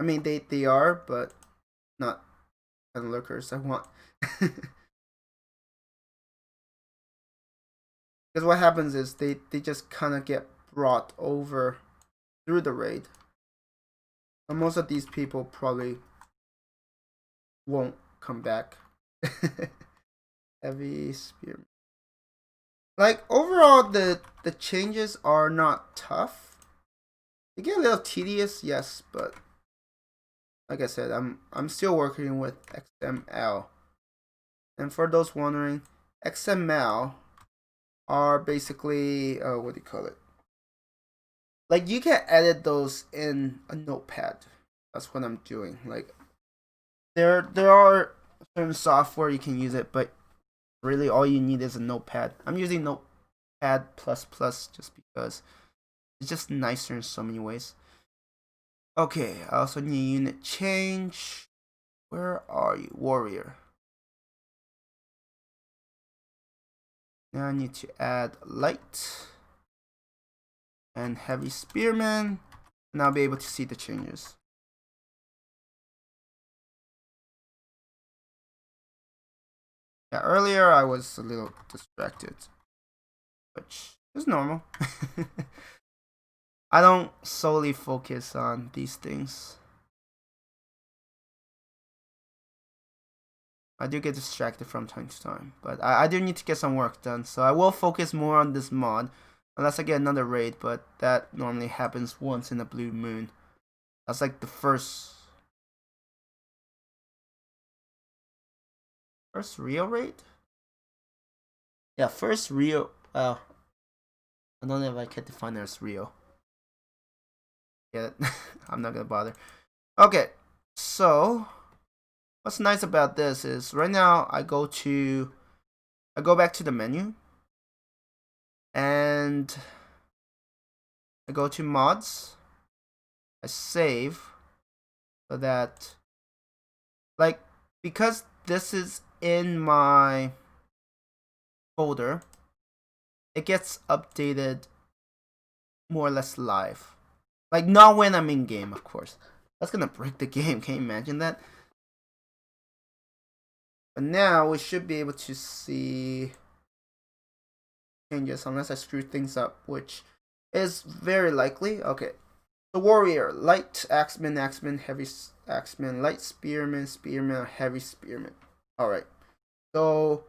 I mean they are, but not kind of lurkers I want. Because what happens is they just kind of get brought over through the raid. But most of these people probably won't come back. Heavy Spearman. Like overall, the changes are not tough. They get a little tedious, yes, but like I said, I'm still working with XML. And for those wondering, XML are basically what do you call it? Like you can edit those in a notepad. That's what I'm doing. Like there are certain software you can use it, but really all you need is a notepad. I'm using Notepad++ just because it's just nicer in so many ways. Okay, I also need a unit change. Where are you? Warrior. Now I need to add light and heavy spearman, and I'll be able to see the changes. Yeah, earlier I was a little distracted, which is normal. I don't solely focus on these things. I do get distracted from time to time, but I do need to get some work done, so I will focus more on this mod, unless I get another raid, but that normally happens once in a blue moon. That's like the first real raid? Yeah, first real, well, I don't know if I can define it as real. Yeah, I'm not gonna bother. Okay, so what's nice about this is right now I go back to the menu and I go to mods. I save so that, like, because this is in my folder, it gets updated more or less live. Like, not when I'm in game, of course. That's gonna break the game. Can you imagine that? But now we should be able to see changes unless I screw things up, which is very likely. Okay. The warrior, light axeman, axeman, heavy axeman, light spearman, spearman, heavy spearman. Alright. So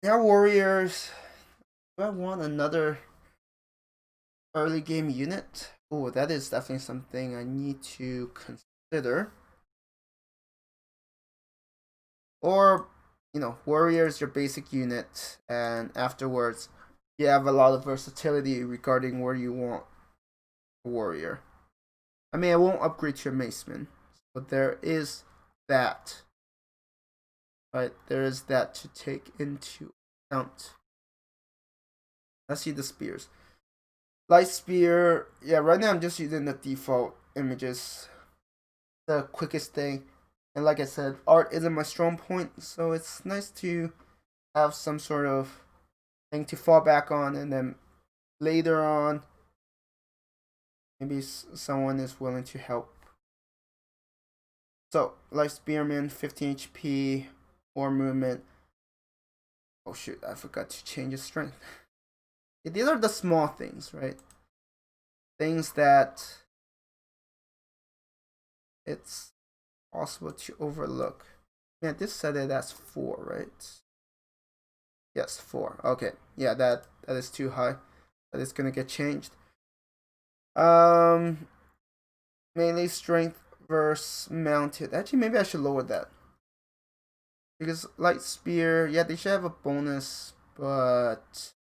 now warriors. Do I want another early game unit? Oh, that is definitely something I need to consider. Or, warriors your basic unit, and afterwards you have a lot of versatility regarding where you want a warrior. I mean, I won't upgrade to a maceman, but there is that. Right, there is that to take into account. Let's see the spears. Light spear, yeah, right now I'm just using the default images. The quickest thing. And like I said, art isn't my strong point, so it's nice to have some sort of thing to fall back on, and then later on, maybe someone is willing to help. So, light spearman, 15 HP, more movement. Oh shoot, I forgot to change his strength. These are the small things, right? Things that it's possible to overlook. Yeah, this said it as 4, right? Yes, 4. Okay, yeah, that is too high. But it's gonna get changed. Melee strength versus mounted. Actually, maybe I should lower that. Because light spear, yeah, they should have a bonus, but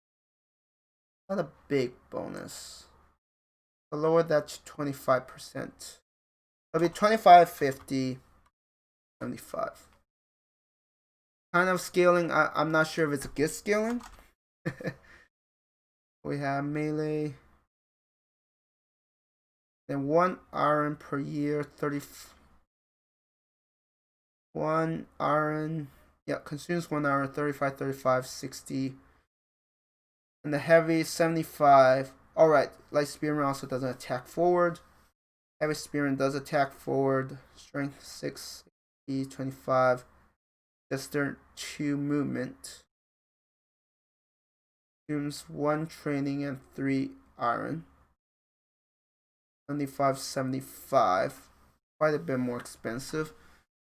not a big bonus. I'll lower that to 25%. It'll be 25, 50, 75. Kind of scaling, I'm not sure if it's a good scaling. We have melee. Then 1 iron per year, 1 iron. Yeah, consumes 1 iron, 35, 35, 60. And the heavy, 75. Alright, light spearman also doesn't attack forward. Heavy spearman does attack forward. Strength 6, 25. Just their 2 movement. Consumes 1 training and 3 iron. 75, 75. Quite a bit more expensive.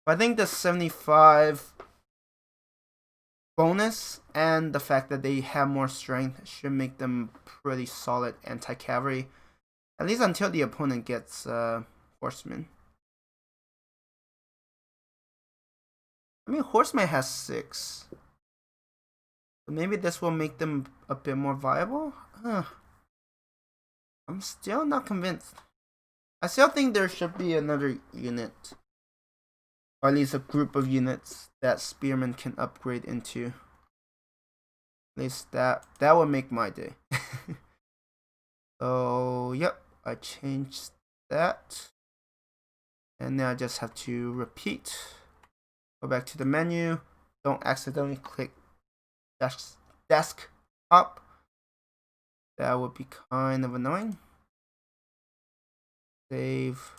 But I think the 75 bonus and the fact that they have more strength should make them pretty solid anti-cavalry. At least until the opponent gets horsemen. I mean, horseman has 6. So maybe this will make them a bit more viable? I'm still not convinced. I still think there should be another unit. Or at least a group of units that spearmen can upgrade into. At least that would make my day. So, yep, I changed that. And now I just have to repeat. Go back to the menu. Don't accidentally click desktop. That would be kind of annoying. Save.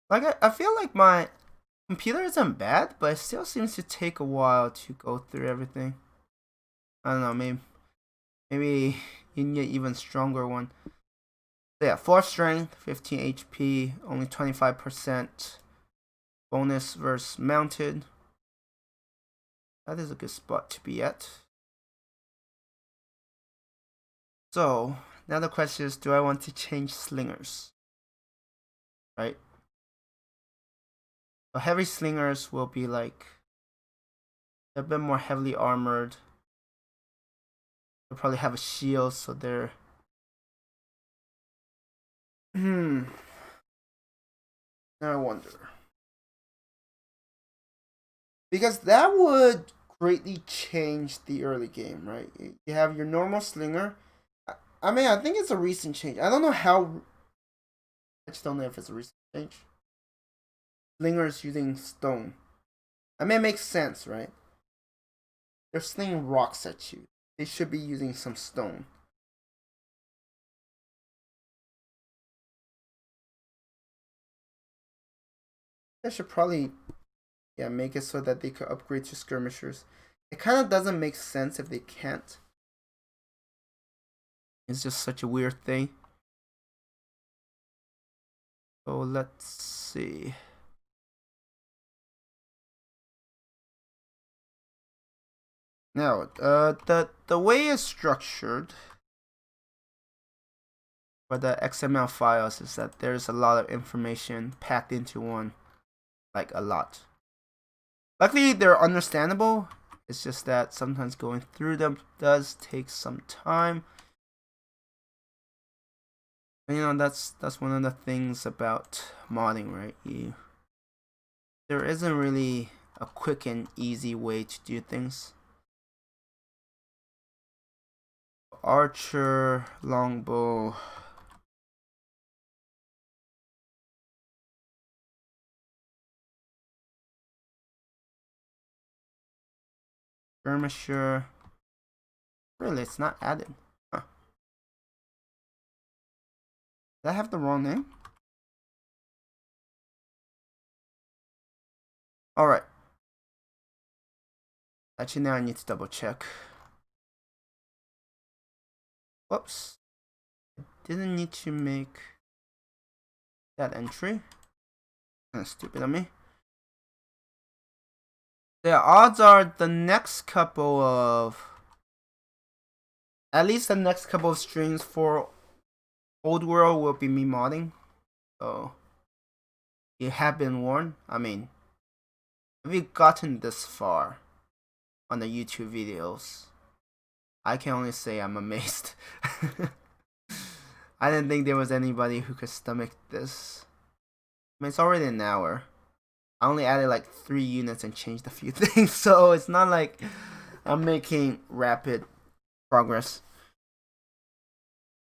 Like, I feel like my computer isn't bad, but it still seems to take a while to go through everything. I don't know, maybe you need an even stronger one. So yeah, 4 strength, 15 HP, only 25% bonus versus mounted. That is a good spot to be at. So now the question is, do I want to change slingers? Right? So heavy slingers will be like a bit more heavily armored. They'll probably have a shield, so they're now I wonder. Because that would greatly change the early game, right? You have your normal slinger. I mean, I think it's a recent change. I don't know how. I just don't know if it's a recent change. Slingers using stone. I mean, it makes sense, right? They're slinging rocks at you. They should be using some stone. They should probably, yeah, make it so that they could upgrade to skirmishers. It kind of doesn't make sense if they can't. It's just such a weird thing. So let's see. Now, the way it's structured for the XML files is that there's a lot of information packed into one, like a lot. Luckily, they're understandable. It's just that sometimes going through them does take some time. And, you know, that's one of the things about modding, right? There isn't really a quick and easy way to do things. Archer, longbow. Skirmisher. Really, it's not added. Huh. Did I have the wrong name? Alright. Actually, now I need to double check. Whoops. I didn't need to make that entry. Kind of stupid of me. The odds are the next couple of... At least the next couple of streams for Old World will be me modding. So, you have been warned. I mean, if you've gotten this far on the YouTube videos, I can only say I'm amazed. I didn't think there was anybody who could stomach this. I mean, it's already an hour. I only added like 3 units and changed a few things, so it's not like I'm making rapid progress.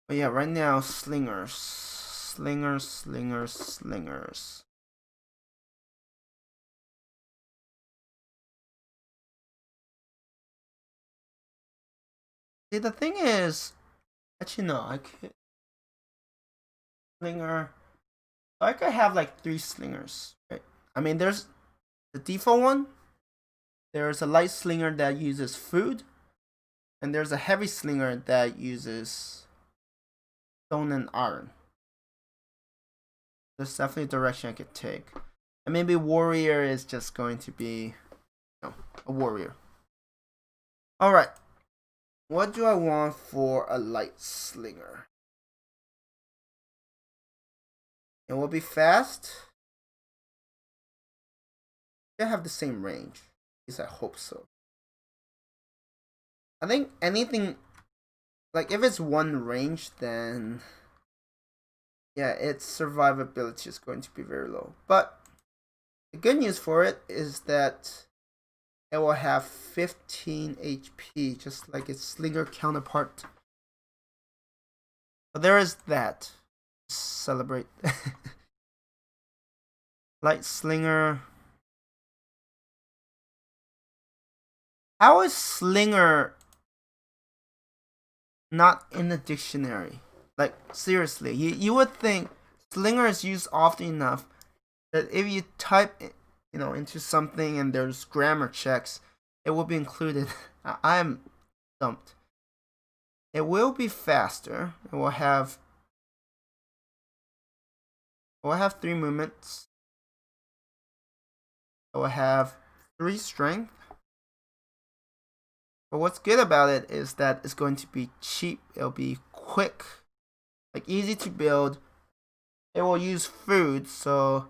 But yeah, right now, slingers. Slingers. See, the thing is, actually no, I could slinger. I could have like 3 slingers, right? I mean, there's the default one. There's a light slinger that uses food, and there's a heavy slinger that uses stone and iron. There's definitely a direction I could take. And maybe warrior is just going to be, a warrior. Alright. What do I want for a light slinger? It will be fast. They have the same range. At least I hope so. I think anything, like if it's one range, then yeah, its survivability is going to be very low. But the good news for it is that it will have 15 HP, just like its slinger counterpart. But there is that. Celebrate. Light slinger. How is slinger not in the dictionary? Like, seriously, you would think slinger is used often enough that if you type, into something and there's grammar checks, it will be included. I'm stumped. It will be faster. It will have 3 movements. It will have 3 strength. But what's good about it is that it's going to be cheap. It'll be quick, like easy to build. It will use food, so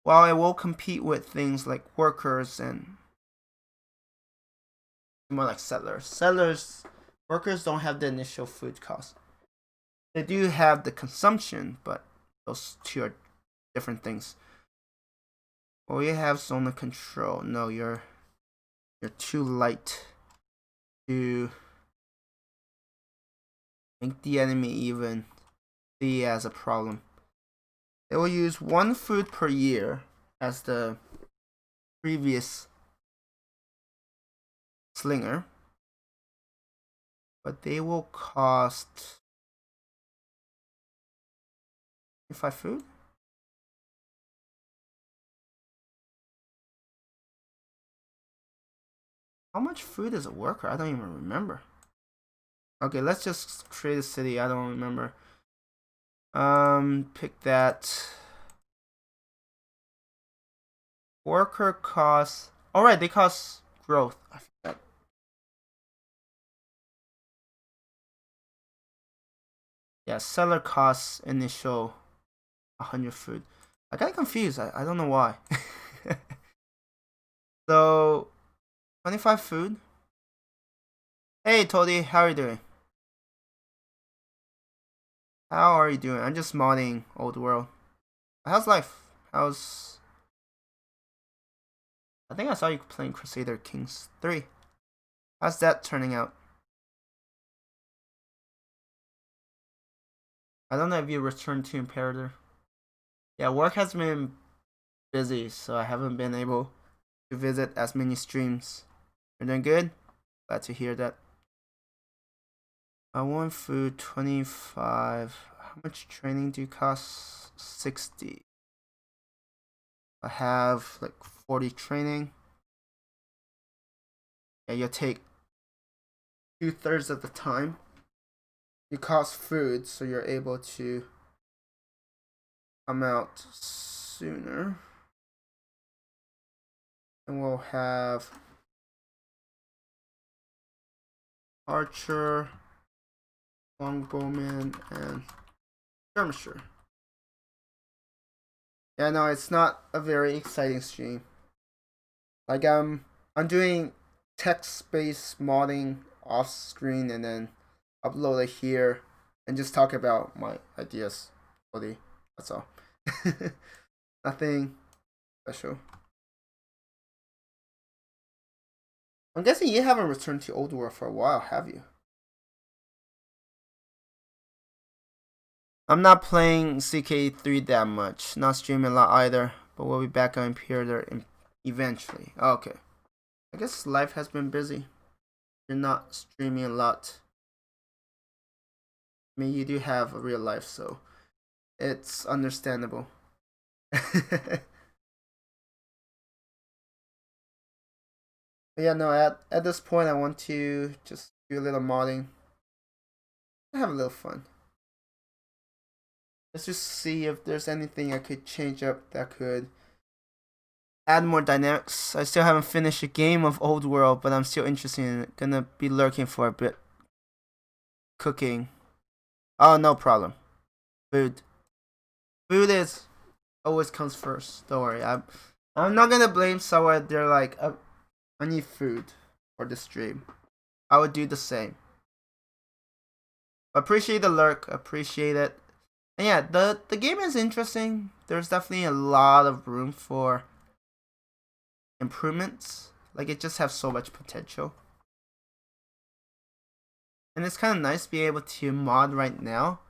while it will compete with things like workers and more like settlers, workers don't have the initial food cost. They do have the consumption, but those two are different things. Well, you have zone of control. No, you're too light to make the enemy even see as a problem. They will use 1 food per year as the previous slinger, but they will cost 5 food. How much food is a worker? I don't even remember. Okay, let's just create a city. I don't remember. Pick that. Worker costs. Alright, they cost growth. I forgot. Yeah, seller costs initial 100 food. I got confused. I don't know why. So, 25 food. Hey, Toddy, how are you doing? How are you doing? I'm just modding Old World. How's life? How's... I think I saw you playing Crusader Kings 3. How's that turning out? I don't know if you returned to Imperator. Yeah, work has been busy, so I haven't been able to visit as many streams. You're doing good? Glad to hear that. I want food 25. How much training do you cost? 60. I have like 40 training. Yeah, you'll take 2/3 of the time. You cost food, so you're able to come out sooner. And we'll have Archer, Longbowman, and Skirmisher. Yeah, no, it's not a very exciting stream. Like I'm doing text-based modding off screen and then upload it here and just talk about my ideas. That's all. Nothing special. I'm guessing you haven't returned to Old World for a while, have you? I'm not playing CK3 that much. Not streaming a lot either. But we'll be back on Imperator eventually. Okay. I guess life has been busy. You're not streaming a lot. I mean, you do have a real life, so it's understandable. Yeah, no, at this point, I want to just do a little modding. Have a little fun. Let's just see if there's anything I could change up that could add more dynamics. I still haven't finished a game of Old World, but I'm still interested in it. Gonna be lurking for a bit. Cooking. Oh, no problem. Food. Food is always comes first. Don't worry. I'm not gonna blame someone. They're like, I need food for the stream. I would do the same. Appreciate the lurk. Appreciate it. And yeah, the game is interesting. There's definitely a lot of room for improvements. Like it just has so much potential. And it's kind of nice to be able to mod right now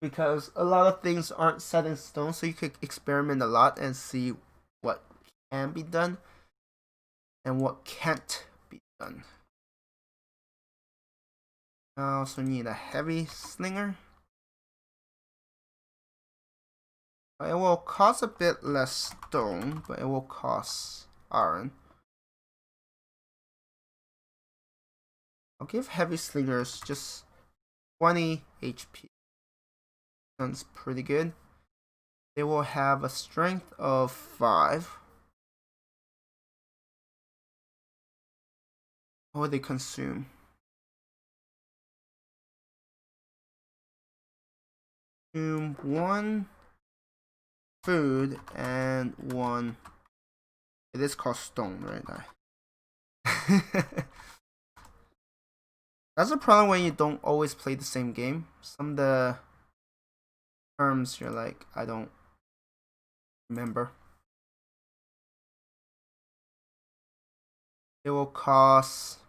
because a lot of things aren't set in stone, so you could experiment a lot and see what can be done and what can't be done. I also need a heavy slinger. It will cost a bit less stone, but it will cost iron. I'll give heavy slingers just 20 HP. Sounds pretty good. They will have a strength of 5. What will they consume? Consume 1 food and 1. It is called stone, right? That's a problem when you don't always play the same game. Some of the terms you're like, I don't remember. It will cost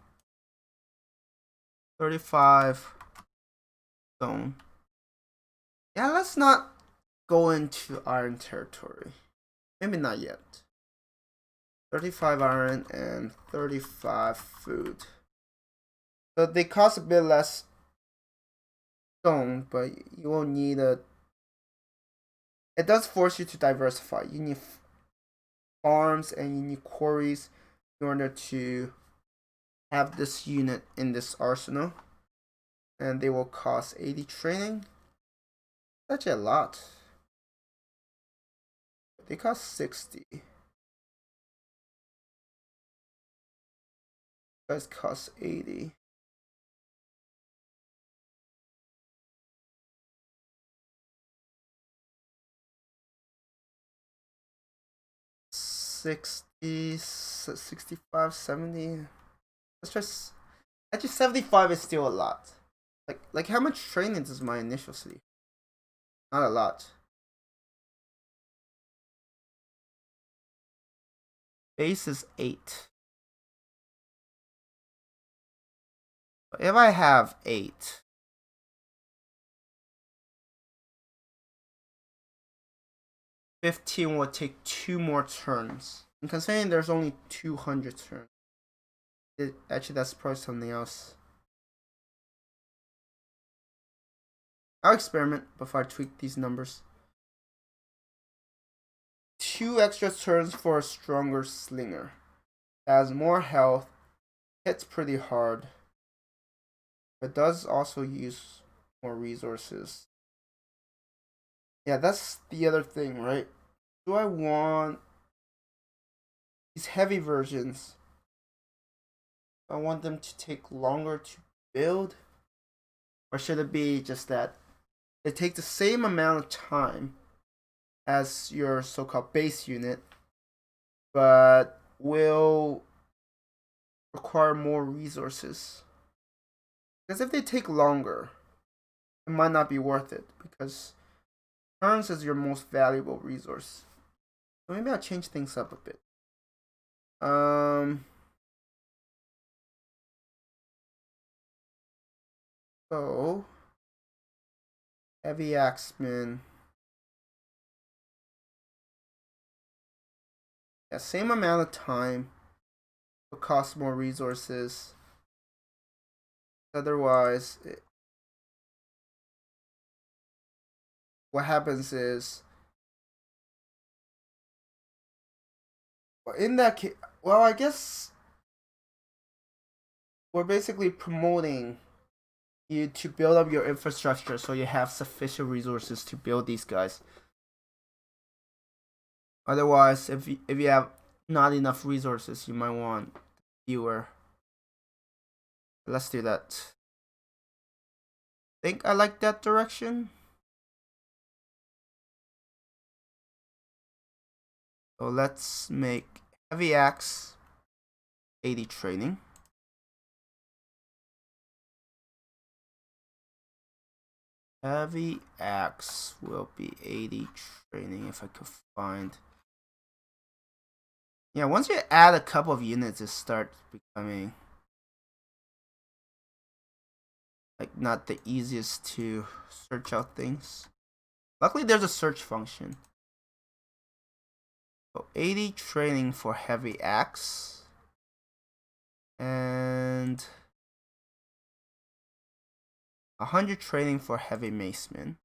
35 stone. Yeah, let's not go into iron territory. Maybe not yet. 35 iron and 35 food. So they cost a bit less stone, but you won't need a... It does force you to diversify. You need farms and you need quarries in order to have this unit in this arsenal, and they will cost 80 training. That's actually a lot. They cost 60. Guys cost 80. $60, 65, 70. Let's just actually 75 is still a lot. Like how much training is my initial city? Not a lot. Base is 8. If I have 8, $15 will take 2 more turns. And considering there's only 200 turns, actually that's probably something else. I'll experiment before I tweak these numbers. 2 extra turns for a stronger slinger. Has more health, hits pretty hard, but does also use more resources. Yeah, that's the other thing, right? Do I want these heavy versions? I want them to take longer to build? Or should it be just that it takes the same amount of time as your so-called base unit, but will require more resources? Because if they take longer, it might not be worth it, because turns is your most valuable resource. So maybe I'll change things up a bit. So heavy Axemen. Yeah, same amount of time, but cost more resources. Otherwise, what happens is, well, in that case, well, I guess we're basically promoting you to build up your infrastructure so you have sufficient resources to build these guys. Otherwise, if you have not enough resources, you might want fewer. Let's do that. Think I like that direction. So let's make heavy axe 80 training. Heavy axe will be 80 training if I could find. Yeah, once you add a couple of units, it starts becoming like not the easiest to search out things. Luckily, there's a search function. So 80 training for heavy axe. And 100 training for heavy maceman.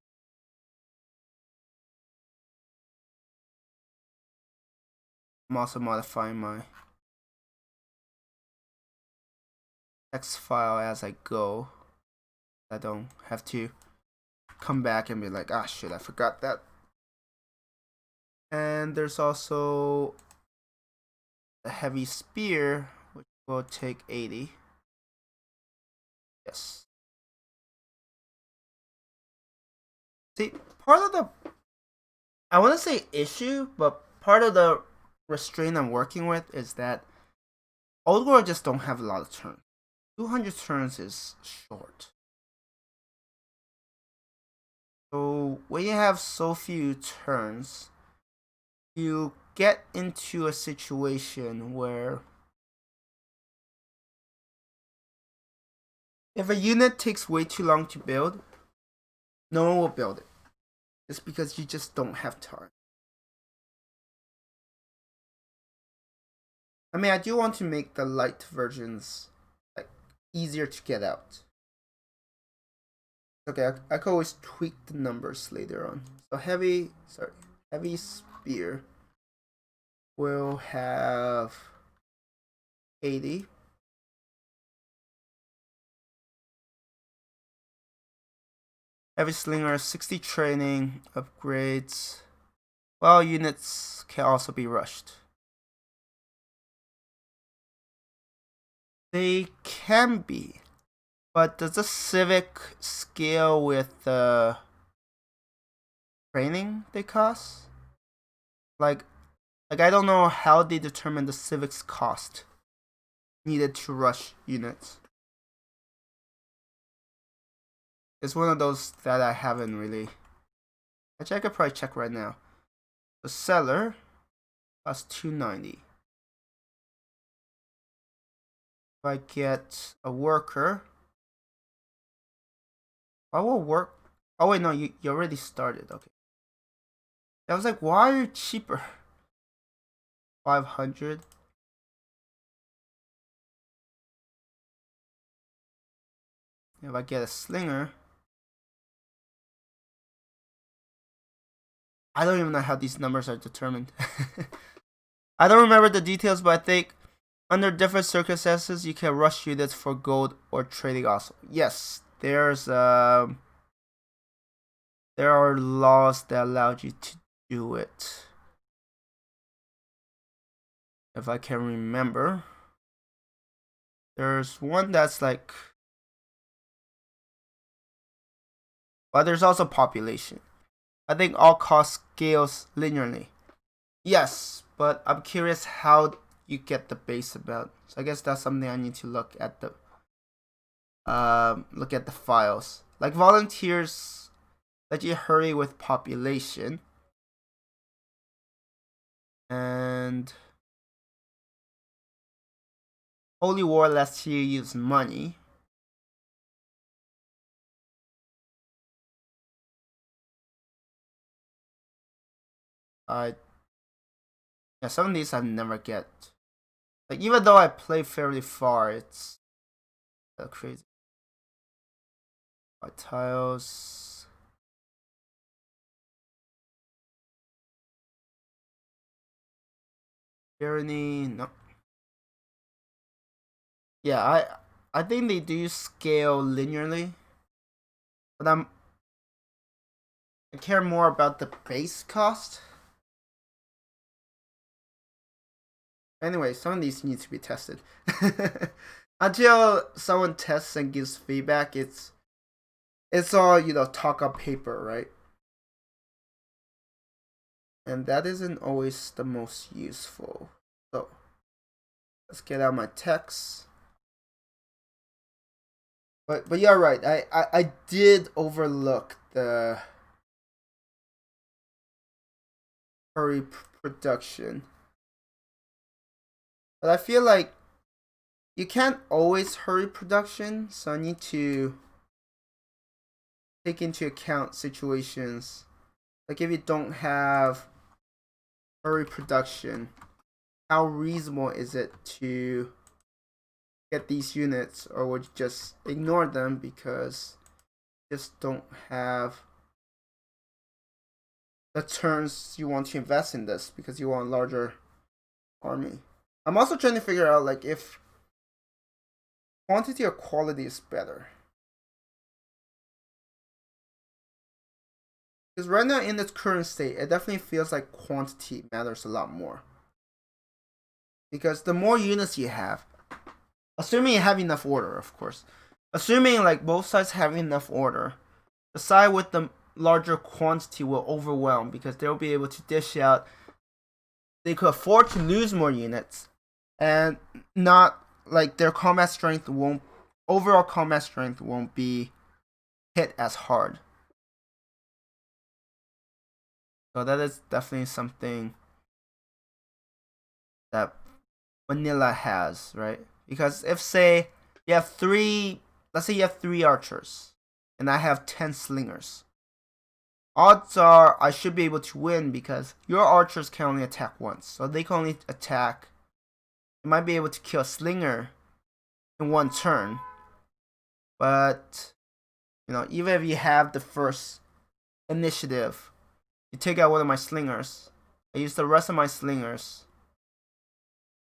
I'm also modifying my text file as I go. I don't have to come back and be like, ah, shit, I forgot that. And there's also a heavy spear, which will take 80. Yes. See, part of the, I want to say issue, but part of the restraint I'm working with is that Old World just don't have a lot of turns. 200 turns is short. So when you have so few turns, you get into a situation where if a unit takes way too long to build, no one will build it. It's because you just don't have time. I mean, I do want to make the light versions like easier to get out. Okay, I can always tweak the numbers later on. So heavy spear will have 80. Heavy Slinger, 60 training, upgrades. Well, units can also be rushed. They can be. But does the civic scale with the training they cost? Like I don't know how they determine the civic's cost needed to rush units. It's one of those that I haven't really. Actually, I could probably check right now. The seller costs 290. If I get a worker, I will work. Oh wait, no, you already started. Okay. I was like, why are you cheaper? 500. If I get a slinger, I don't even know how these numbers are determined. I don't remember the details, but I think under different circumstances, you can rush units for gold or trading also. Yes, there are laws that allow you to do it. If I can remember. There's one that's like, but there's also population. I think all cost scales linearly. Yes, but I'm curious how you get the base amount. So I guess that's something I need to look at the files. Like volunteers let you hurry with population. And Holy War lets you use money. Yeah, some of these I never get. Like even though I play fairly far, it's crazy. Tiles. Tyranny, no. Yeah, I think they do scale linearly, but I care more about the base cost. Anyway, some of these need to be tested. Until someone tests and gives feedback, it's all, talk on paper, right? And that isn't always the most useful. So let's get out my text. But you're right. I did overlook the hurry production. But I feel like you can't always hurry production, so I need to take into account situations. Like if you don't have hurry production, how reasonable is it to get these units, or would you just ignore them because you just don't have the turns you want to invest in this because you want a larger army? I'm also trying to figure out like if quantity or quality is better. Because right now in its current state, it definitely feels like quantity matters a lot more. Because the more units you have, assuming you have enough order, of course. Assuming like both sides have enough order, the side with the larger quantity will overwhelm because they'll be able to dish out. They could afford to lose more units, and not like their combat strength won't. Overall combat strength won't be hit as hard. So that is definitely something that vanilla has, right? Because if say you have let's say you have 3 archers, and I have 10 slingers. Odds are I should be able to win because your archers can only attack once, so they can only attack. You might be able to kill a slinger in one turn, but even if you have the first initiative, you take out one of my slingers. I use the rest of my slingers.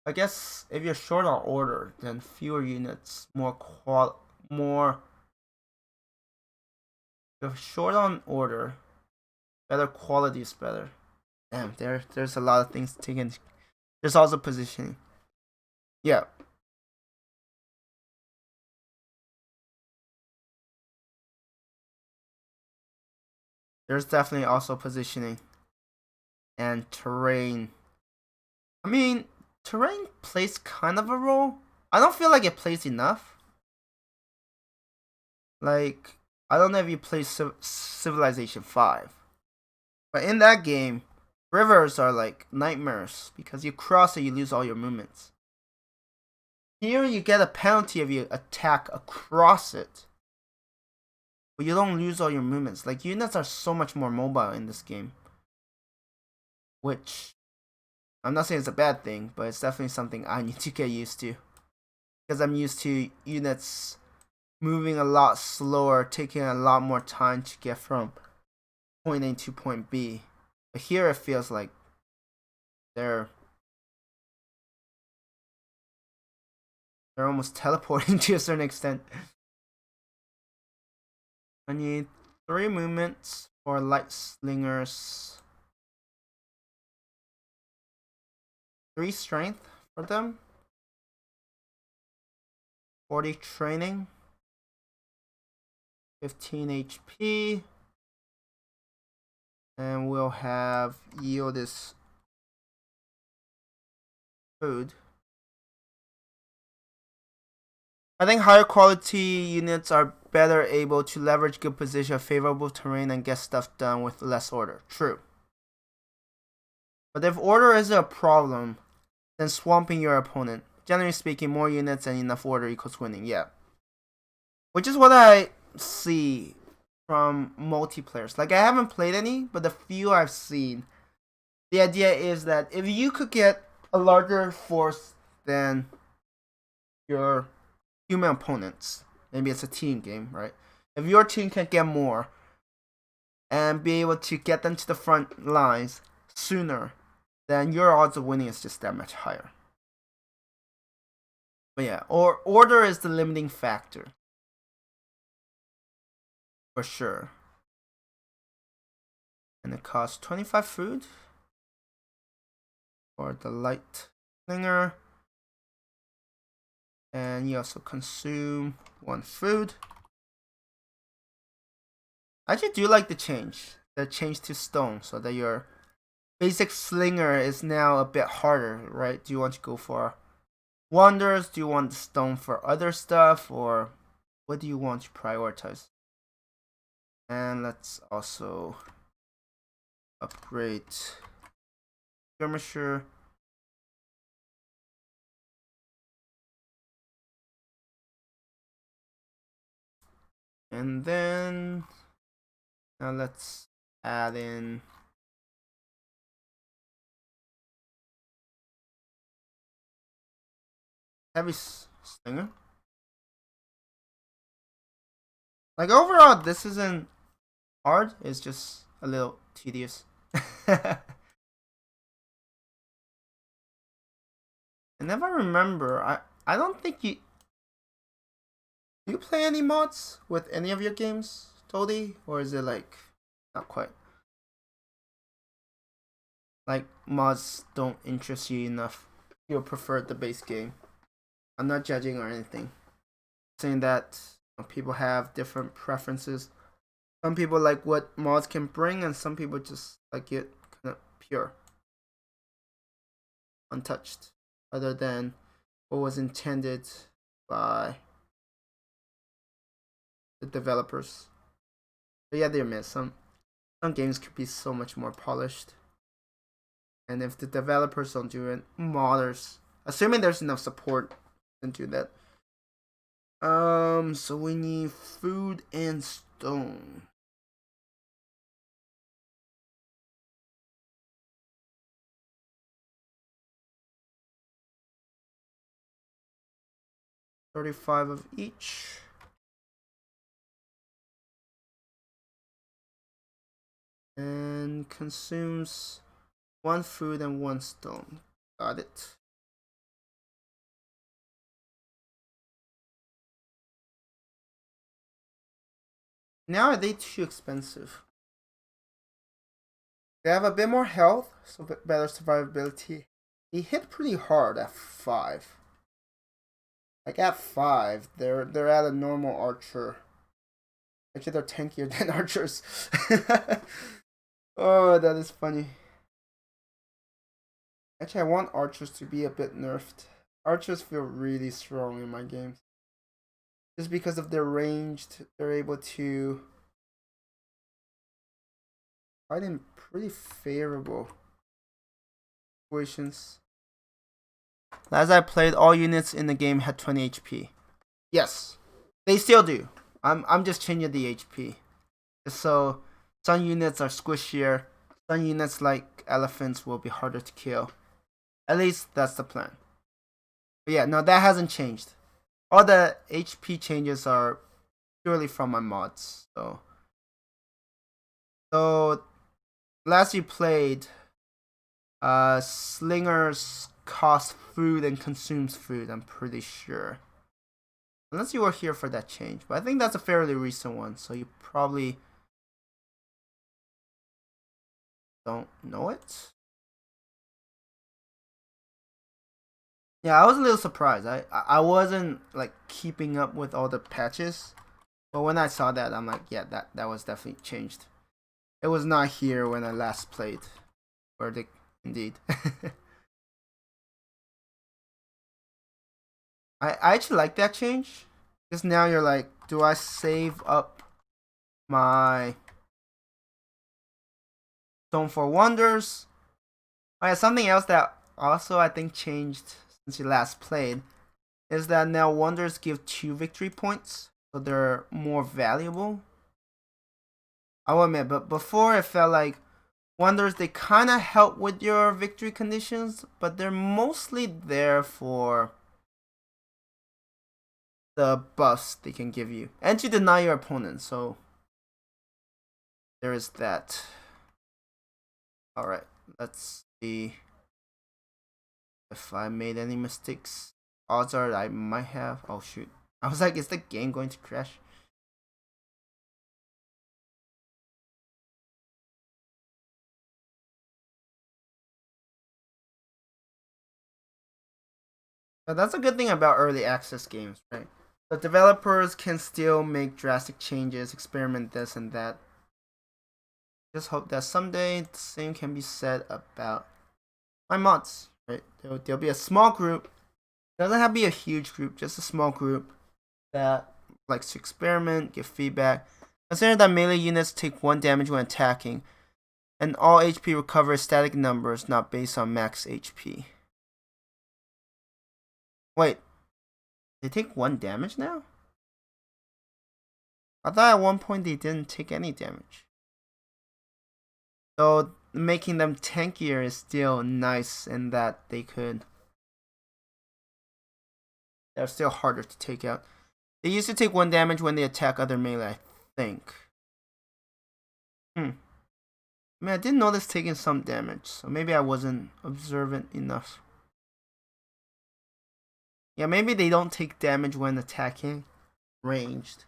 I guess if you're short on order, then fewer units, more You're short on order. Better quality is better. Damn, there's a lot of things taken. There's also positioning. Yeah. There's definitely also positioning and terrain. I mean, terrain plays kind of a role. I don't feel like it plays enough. Like, I don't know if you play Civilization 5. But in that game, rivers are like nightmares because you cross it, you lose all your movements. Here, you get a penalty if you attack across it, but you don't lose all your movements. Like, units are so much more mobile in this game, which I'm not saying it's a bad thing, but it's definitely something I need to get used to because I'm used to units moving a lot slower, taking a lot more time to get from point A to point B. But here it feels like they're almost teleporting to a certain extent. I need 3 movements for light slingers, 3 strength for them, 40 training, 15 HP, and we'll have yield this food. I think higher quality units are better able to leverage good position, favorable terrain, and get stuff done with less order. True. But if order isn't a problem, then swamping your opponent. Generally speaking, more units and enough order equals winning. Yeah. Which is what I see from multiplayers. Like, I haven't played any, but the few I've seen, the idea is that if you could get a larger force than your human opponents, maybe it's a team game, right? If your team can get more and be able to get them to the front lines sooner, then your odds of winning is just that much higher. But yeah, order is the limiting factor. For sure. And it costs 25 food for the light slinger. And you also consume 1 food. I actually do like the change to stone, so that your basic slinger is now a bit harder, right? Do you want to go for wonders? Do you want the stone for other stuff? Or what do you want to prioritize? And let's also upgrade Skirmisher. And then now let's add in heavy slinger. Like, overall, this isn't hard. It's just a little tedious. And if I remember, I don't think you do you play any mods with any of your games, Tody? Or is it like not quite? Like, mods don't interest you enough. You prefer the base game. I'm not judging or anything. I'm saying that people have different preferences. Some people like what mods can bring, and some people just like it kind of pure, untouched, other than what was intended by the developers. But yeah, they admit some games could be so much more polished. And if the developers don't do it, modders, assuming there's enough support, can do that. So we need food and stone. $35 of each. And consumes 1 food and 1 stone. Got it. Now are they too expensive? They have a bit more health, so better survivability. He hit pretty hard at 5. Like at 5, they're at a normal archer. Actually, they're tankier than archers. Oh, that is funny. Actually, I want archers to be a bit nerfed. Archers feel really strong in my games. Just because of their ranged, they're able to fight in pretty favorable situations. As I played, all units in the game had 20 HP. Yes, they still do. I'm just changing the HP. So some units are squishier. Some units like elephants will be harder to kill. At least that's the plan. But yeah, no, that hasn't changed. All the HP changes are purely from my mods. So last you played, slingers cost food and consumes food, I'm pretty sure. Unless you were here for that change. But I think that's a fairly recent one, so you probably don't know it. Yeah, I was a little surprised. I wasn't like keeping up with all the patches. But when I saw that, I'm like, yeah, that was definitely changed. It was not here when I last played. Verdict, indeed. I actually like that change. Because now you're like, do I save up my Stone for Wonders? Oh yeah, something else that also I think changed since you last played is that now Wonders give 2 victory points. So they're more valuable. I will admit, but before it felt like Wonders, they kind of help with your victory conditions, but they're mostly there for the buffs they can give you and to deny your opponent. So there is that. Alright, let's see if I made any mistakes. Odds are I might have. Oh shoot. I was like, is the game going to crash? But that's a good thing about early access games, right? The developers can still make drastic changes, experiment this and that. Just hope that someday the same can be said about my mods, right? There'll be a small group. It doesn't have to be a huge group, just a small group that likes to experiment, give feedback. Consider that melee units take 1 damage when attacking, and all HP recovers static numbers, not based on max HP. Wait, they take 1 damage now? I thought at one point they didn't take any damage. So making them tankier is still nice in that they're still harder to take out. They used to take 1 damage when they attack other melee, I think. I mean, I did notice taking some damage, so maybe I wasn't observant enough. Yeah, maybe they don't take damage when attacking ranged.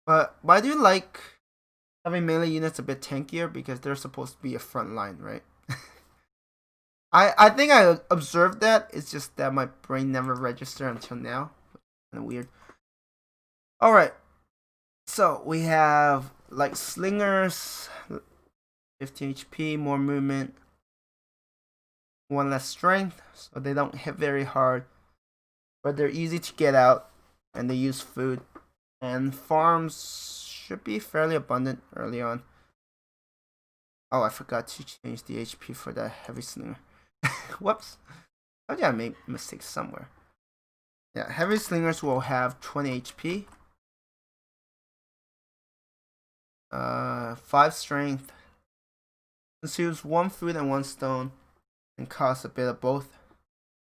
But I do like having melee units a bit tankier because they're supposed to be a front line, right? I think I observed that. It's just that my brain never registered until now. Kind of weird. Alright. So we have like slingers, 50 HP, more movement, 1 less strength, so they don't hit very hard. But they're easy to get out and they use food. And farms should be fairly abundant early on. Oh, I forgot to change the HP for the heavy slinger. Whoops. Oh yeah, I made mistakes somewhere. Yeah, heavy slingers will have 20 HP. 5 strength. Consumes 1 food and 1 stone. And costs a bit of both.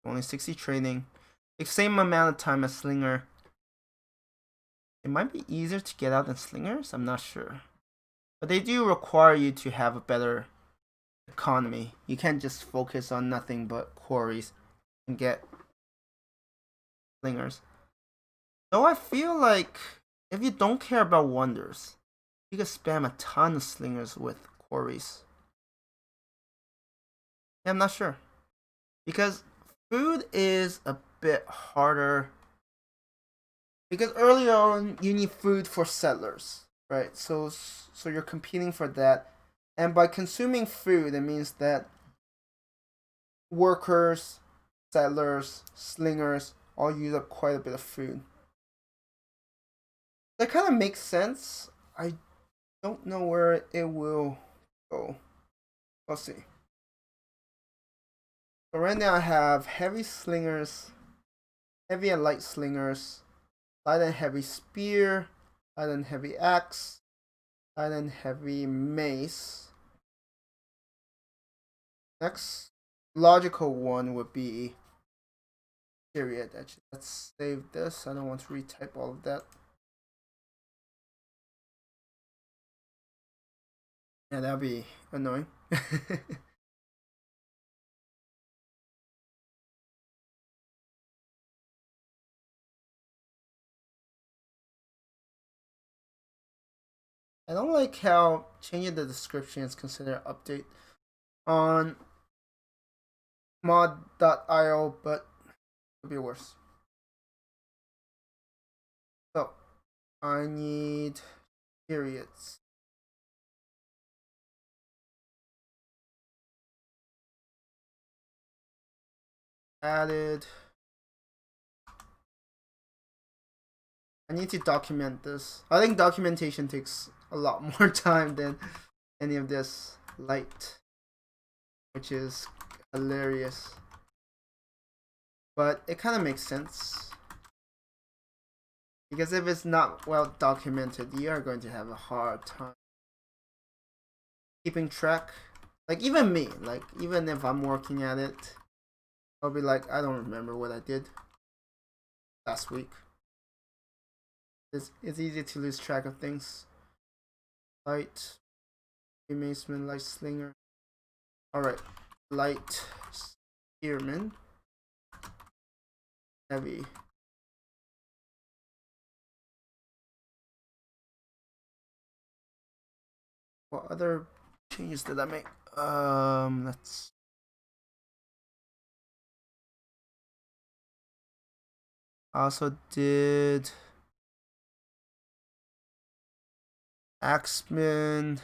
Only 60 training. The same amount of time as slinger. It might be easier to get out than slingers, I'm not sure. But they do require you to have a better economy. You can't just focus on nothing but quarries and get slingers. Though I feel like if you don't care about wonders, you can spam a ton of slingers with quarries. Yeah, I'm not sure. Because food is a bit harder. Because early on, you need food for settlers, right? So you're competing for that. And by consuming food, it means that workers, settlers, slingers all use up quite a bit of food. That kind of makes sense. I don't know where it will go. Let's see. So right now I have heavy slingers, heavy and light slingers, light and heavy spear, light and heavy axe, light and heavy mace. Next logical one would be period. Actually, let's save this. I don't want to retype all of that. Yeah, that'd be annoying. I don't like how changing the description is considered an update on mod.io, but it could be worse. So I need periods. Added. I need to document this. I think documentation takes a lot more time than any of this light, which is hilarious. But it kind of makes sense. Because if it's not well documented, you are going to have a hard time keeping track. Like, even me, like, even if I'm working at it, I'll be like, I don't remember what I did last week. It's easy to lose track of things. Light, Maceman, light slinger. Alright, light spearman. Heavy. What other changes did I make? Let's. I also did Axemen.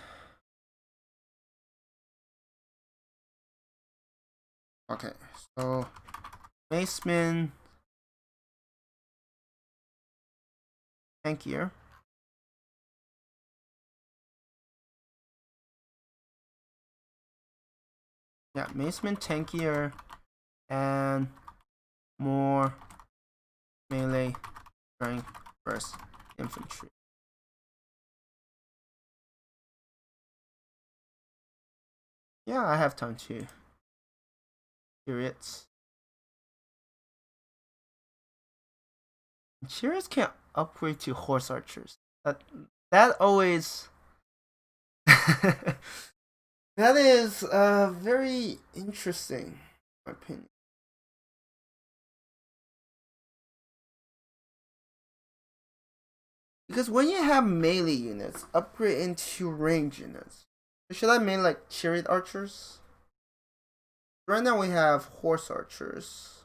Okay, so Maceman, tankier. Yeah, Maceman tankier and more melee strength versus infantry. Yeah, I have time to chariots. Chariots can upgrade to horse archers. That always that is very interesting, in my opinion. Because when you have melee units upgrade into range units, should I make like chariot archers? Right now we have horse archers.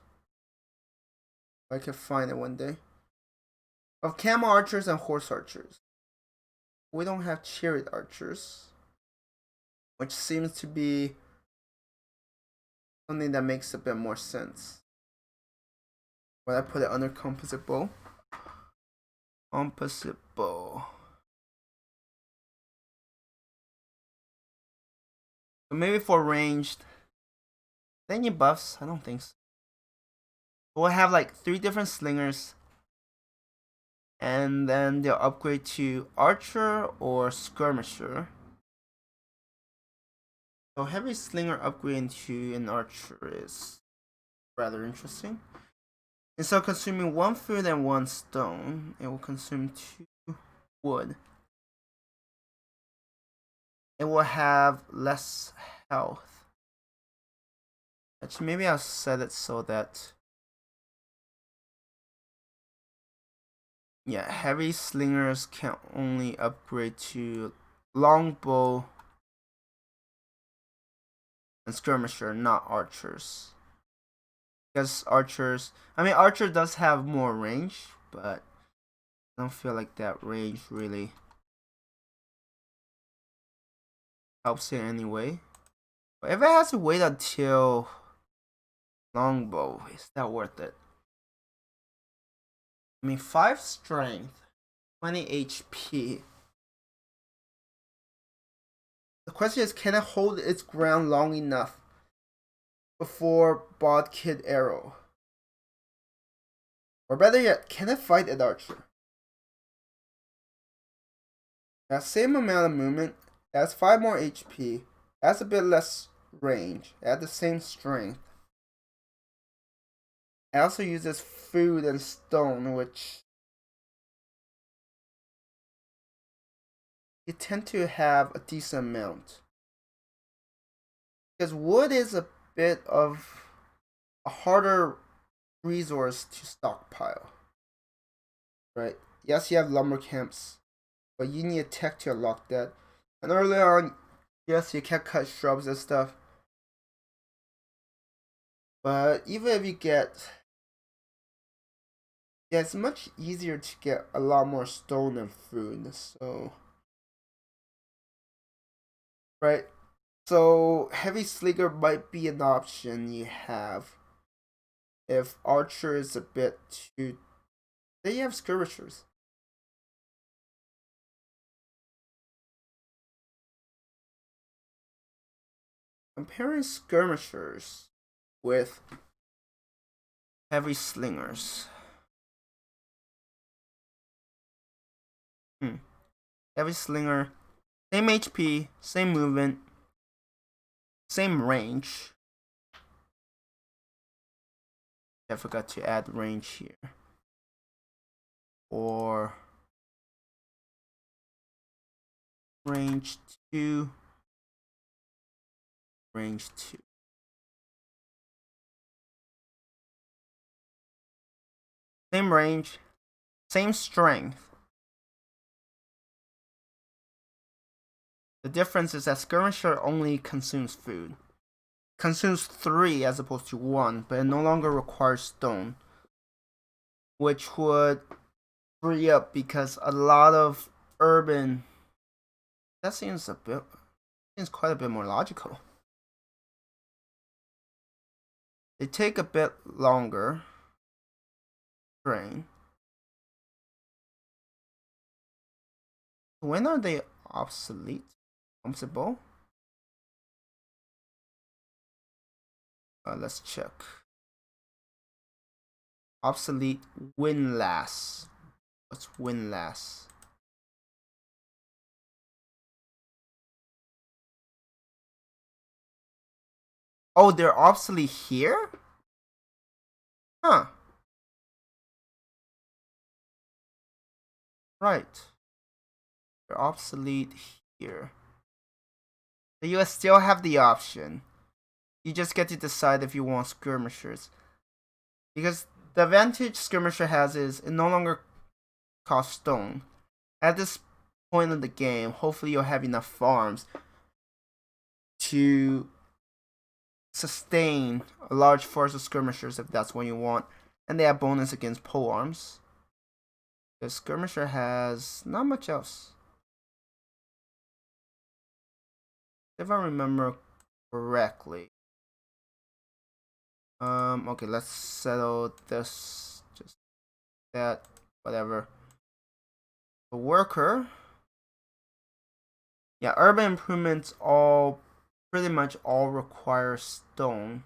I can find it one day. Of camel archers and horse archers. We don't have chariot archers, which seems to be something that makes a bit more sense. When I put it under composite bow. Composite bow. So maybe for ranged. Any buffs? I don't think so. We'll have like 3 different slingers. And then they'll upgrade to archer or skirmisher. So heavy slinger upgrade into an archer is rather interesting. Instead of consuming 1 food and 1 stone, it will consume 2 wood. It will have less health. Actually, maybe I'll set it so that Yeah, heavy slingers can only upgrade to longbow and skirmisher, not archers. Because archers, I mean, archer does have more range, but I don't feel like that range really helps it anyway. But if it has to wait until longbow, is that worth it? I mean, 5 strength, 20 HP. The question is, can it hold its ground long enough before Bod Kid Arrow? Or better yet, can it fight an archer? That same amount of movement, has 5 more HP, has a bit less range, has the same strength. It also uses food and stone, which you tend to have a decent amount. Because wood is a bit of a harder resource to stockpile. Right? Yes, you have lumber camps, but you need a tech to unlock that. And early on, yes, you can cut shrubs and stuff. But even if you get... Yeah, it's much easier to get a lot more stone and food, so... Right? So, heavy slinger might be an option you have. If archer is a bit too... Then you have skirmishers. Comparing skirmishers with heavy slingers. Heavy slinger, same HP, same movement, same range. I forgot to add range here. Or range 2, range 2. Same range, same strength. The difference is that Skirmisher only consumes food. Consumes 3 as opposed to 1, but it no longer requires stone. Which would free up because a lot of urban... That seems quite a bit more logical. They take a bit longer. Train. When are they obsolete? Comfortable? Let's check. Obsolete windlass. What's windlass? Oh, they're obsolete here? Huh. Right. They're obsolete here. So you still have the option. You just get to decide if you want skirmishers. Because the advantage skirmisher has is it no longer costs stone. At this point in the game, hopefully you'll have enough farms to sustain a large force of skirmishers if that's what you want. And they have bonus against pole arms. The skirmisher has not much else. If I remember correctly. Okay, let's settle this. Just that, whatever. The worker. Yeah, urban improvements all pretty much all require stone.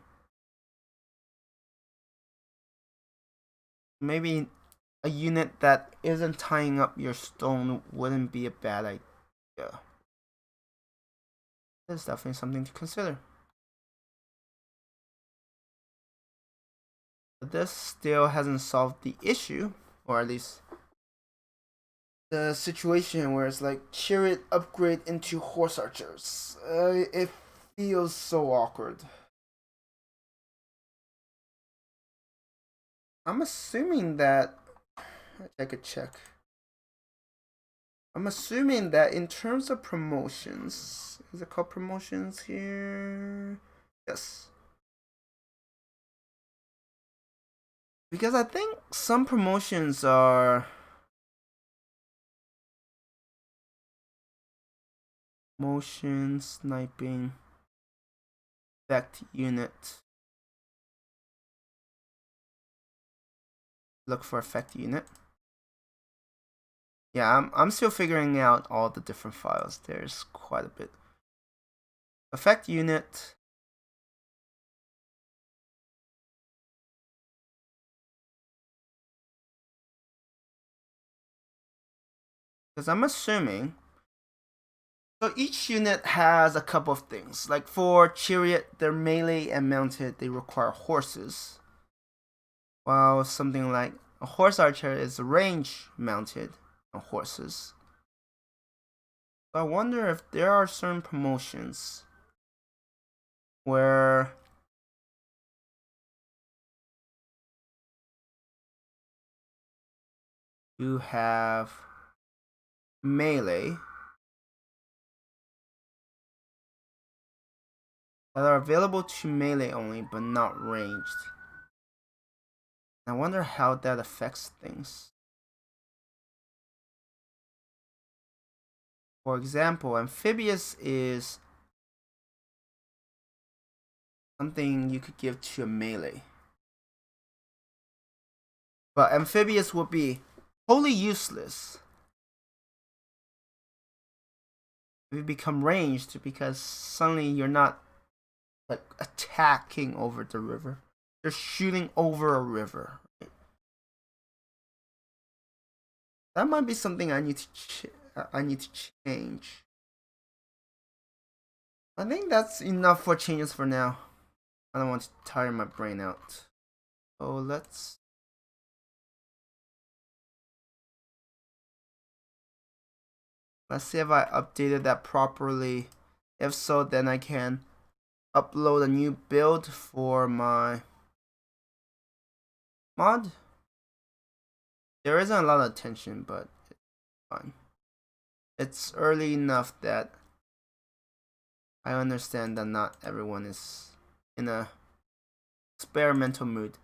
Maybe a unit that isn't tying up your stone wouldn't be a bad idea. That's definitely something to consider. But this still hasn't solved the issue, or at least the situation where it's like chariot upgrade into horse archers. It feels so awkward. I'm assuming that I could check. I'm assuming that in terms of promotions, is it called promotions here? Yes. Because I think some promotions are motion sniping effect unit. Look for effect unit. Yeah, I'm still figuring out all the different files. There's quite a bit. Effect unit. Because I'm assuming. So each unit has a couple of things. Like for chariot, they're melee and mounted. They require horses. While something like a horse archer is range mounted on horses. So I wonder if there are certain promotions where you have melee that are available to melee only but not ranged. I wonder how that affects things. For example, amphibious is something you could give to a melee. But amphibious would be wholly useless if you become ranged, because suddenly you're not like attacking over the river. You're shooting over a river. That might be something I need to change. I think that's enough for changes for now. I don't want to tire my brain out. So let's see if I updated that properly. If so, then I can upload a new build for my mod. There isn't a lot of attention, but it's fine. It's early enough that I understand that not everyone is in a experimental mood.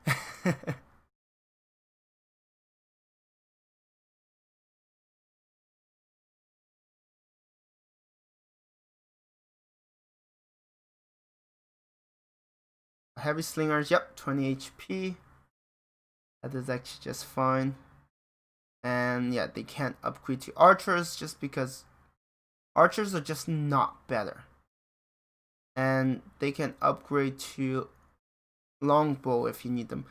Heavy slingers, yep, 20 HP. That is actually just fine. And yeah, they can't upgrade to archers just because archers are just not better. And they can upgrade to longbow if you need them.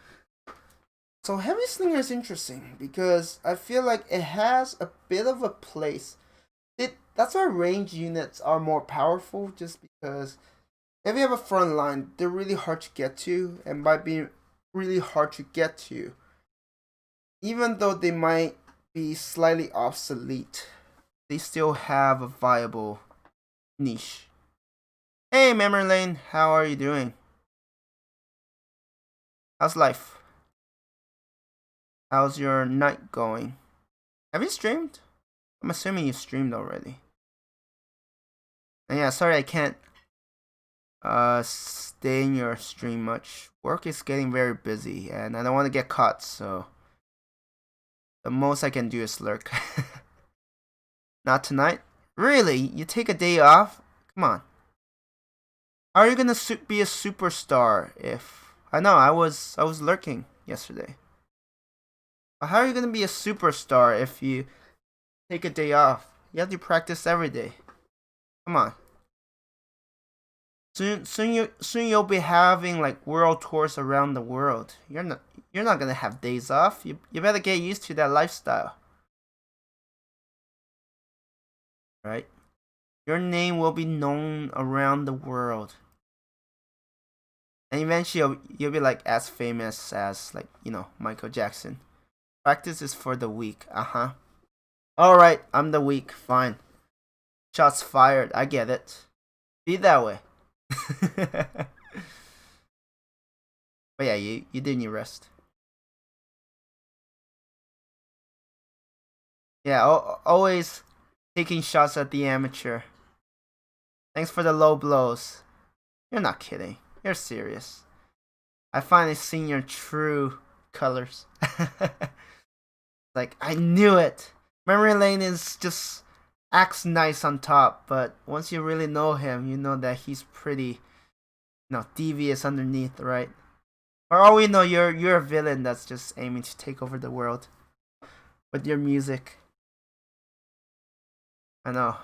So heavy slinger is interesting because I feel like it has a bit of a place. That's why range units are more powerful, just because if you have a front line, they're really hard to get to, and by being really hard to get to, even though they might be slightly obsolete, they still have a viable niche. Hey, Memory Lane, how are you doing? How's life? How's your night going? Have you streamed? I'm assuming you streamed already. And yeah, sorry I can't stay in your stream much. Work is getting very busy and I don't want to get caught, so the most I can do is lurk. Not tonight? Really? You take a day off? Come on. How are you gonna be a superstar if I know I was lurking yesterday. But how are you gonna be a superstar if you take a day off? You have to practice every day. Come on. Soon you'll be having like world tours around the world. You're not gonna have days off. You better get used to that lifestyle. Right? Your name will be known around the world. And eventually you'll be like as famous as like, Michael Jackson. Practice is for the weak. Uh-huh. Alright, I'm the weak. Fine. Shots fired. I get it. Be that way. But yeah, you did your rest. Yeah, always taking shots at the amateur. Thanks for the low blows. You're not kidding. You're serious. I finally seen your true colors. Like, I knew it. Memory Lane is just acts nice on top, but once you really know him, you know that he's pretty, devious underneath, right? For all we know, you're a villain that's just aiming to take over the world with your music. I know.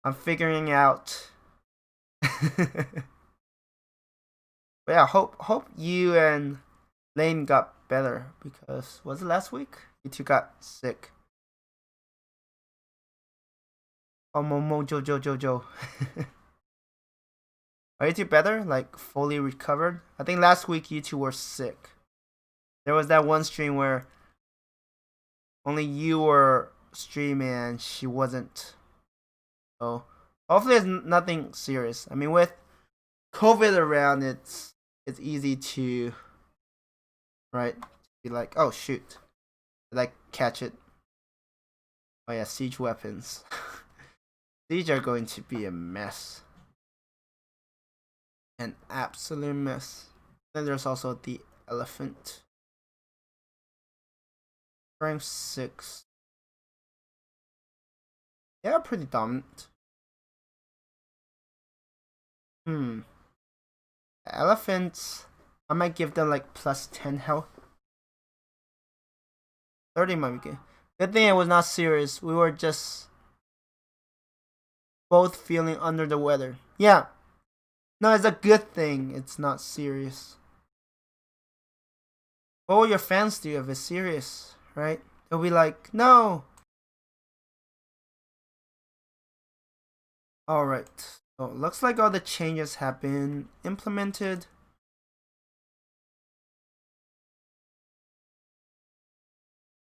I'm figuring out. But yeah, hope you and Lane got better, because was it last week? You two got sick. Oh, Jojo. Are you two better? Like, fully recovered? I think last week you two were sick. There was that one stream where only you were streaming and she wasn't. So, hopefully it's nothing serious. I mean, with COVID around, it's easy to, right, be like, oh shoot, like catch it. Oh yeah, siege weapons. These are going to be a mess. An absolute mess. Then there's also the elephant. Rank 6. Yeah, pretty dominant. Elephants, I might give them like plus 10 health. 30 might be good. Good thing it was not serious. We were just both feeling under the weather. Yeah. No, it's a good thing it's not serious. What will your fans do if it's serious, right? They'll be like, no. Alright. So looks like all the changes have been implemented.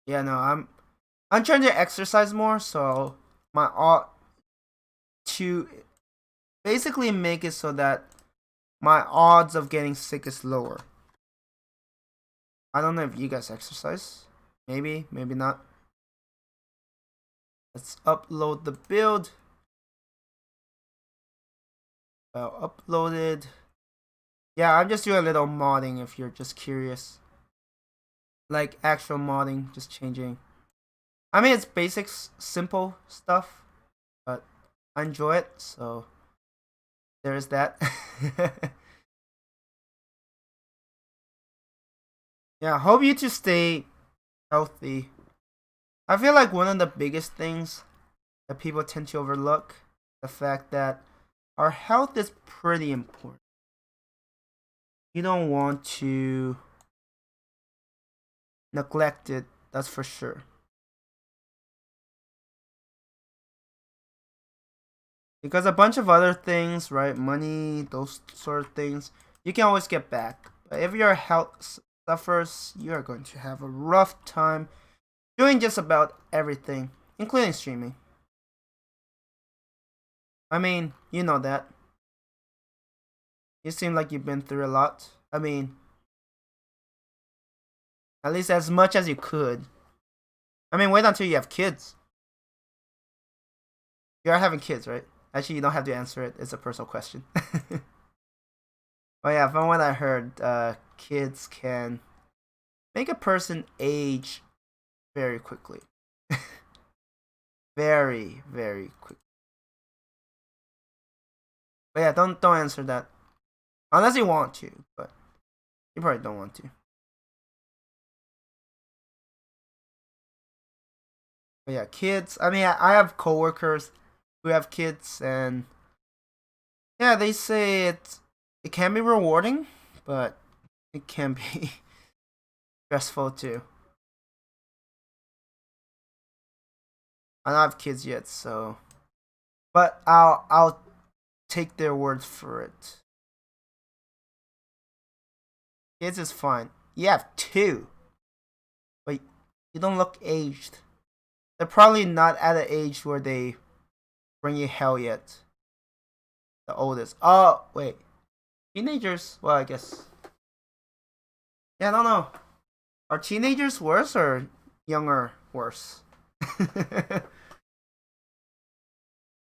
Yeah, no, I'm trying to exercise more, so my to basically make it so that my odds of getting sick is lower. I don't know if you guys exercise. Maybe, maybe not. Let's upload the build. Well, uploaded. Yeah, I'm just doing a little modding if you're just curious. Like actual modding, just changing. I mean, it's basics, simple stuff, but I enjoy it, so there's that. Yeah, hope you two stay healthy. I feel like one of the biggest things that people tend to overlook, the fact that our health is pretty important. You don't want to neglect it, that's for sure. Because a bunch of other things, right, money, those sort of things, you can always get back. But if your health suffers, you are going to have a rough time doing just about everything, including streaming. I mean, you know that. You seem like you've been through a lot. I mean, at least as much as you could. I mean, wait until you have kids. You are having kids, right? Actually, you don't have to answer it. It's a personal question. Oh yeah, from what I heard, kids can make a person age very quickly. Very, very quickly. But yeah, don't answer that. Unless you want to, but you probably don't want to. But yeah, kids. I mean, I have coworkers who have kids, and yeah, they say it can be rewarding, but it can be stressful too. I don't have kids yet, so, but I'll take their word for it. Kids is fine. You have two, but you don't look aged. They're probably not at an age where they bring you hell yet. The oldest. Oh wait, teenagers. Well, I guess. Yeah, I don't know. Are teenagers worse or younger worse?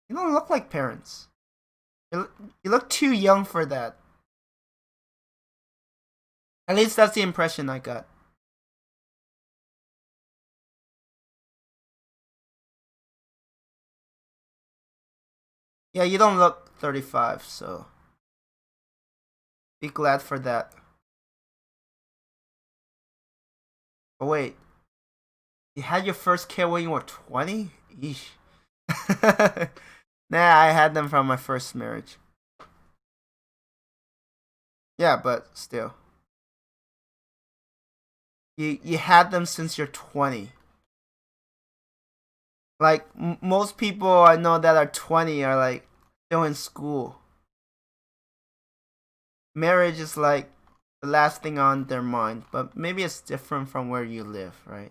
You don't look like parents. You look too young for that. At least that's the impression I got. Yeah, you don't look 35, so be glad for that. Oh wait, you had your first kid when you were 20? Eesh. Nah, I had them from my first marriage. Yeah, but still. You had them since you're 20. Like most people I know that are 20 are like still in school. Marriage is like the last thing on their mind, but maybe it's different from where you live, right?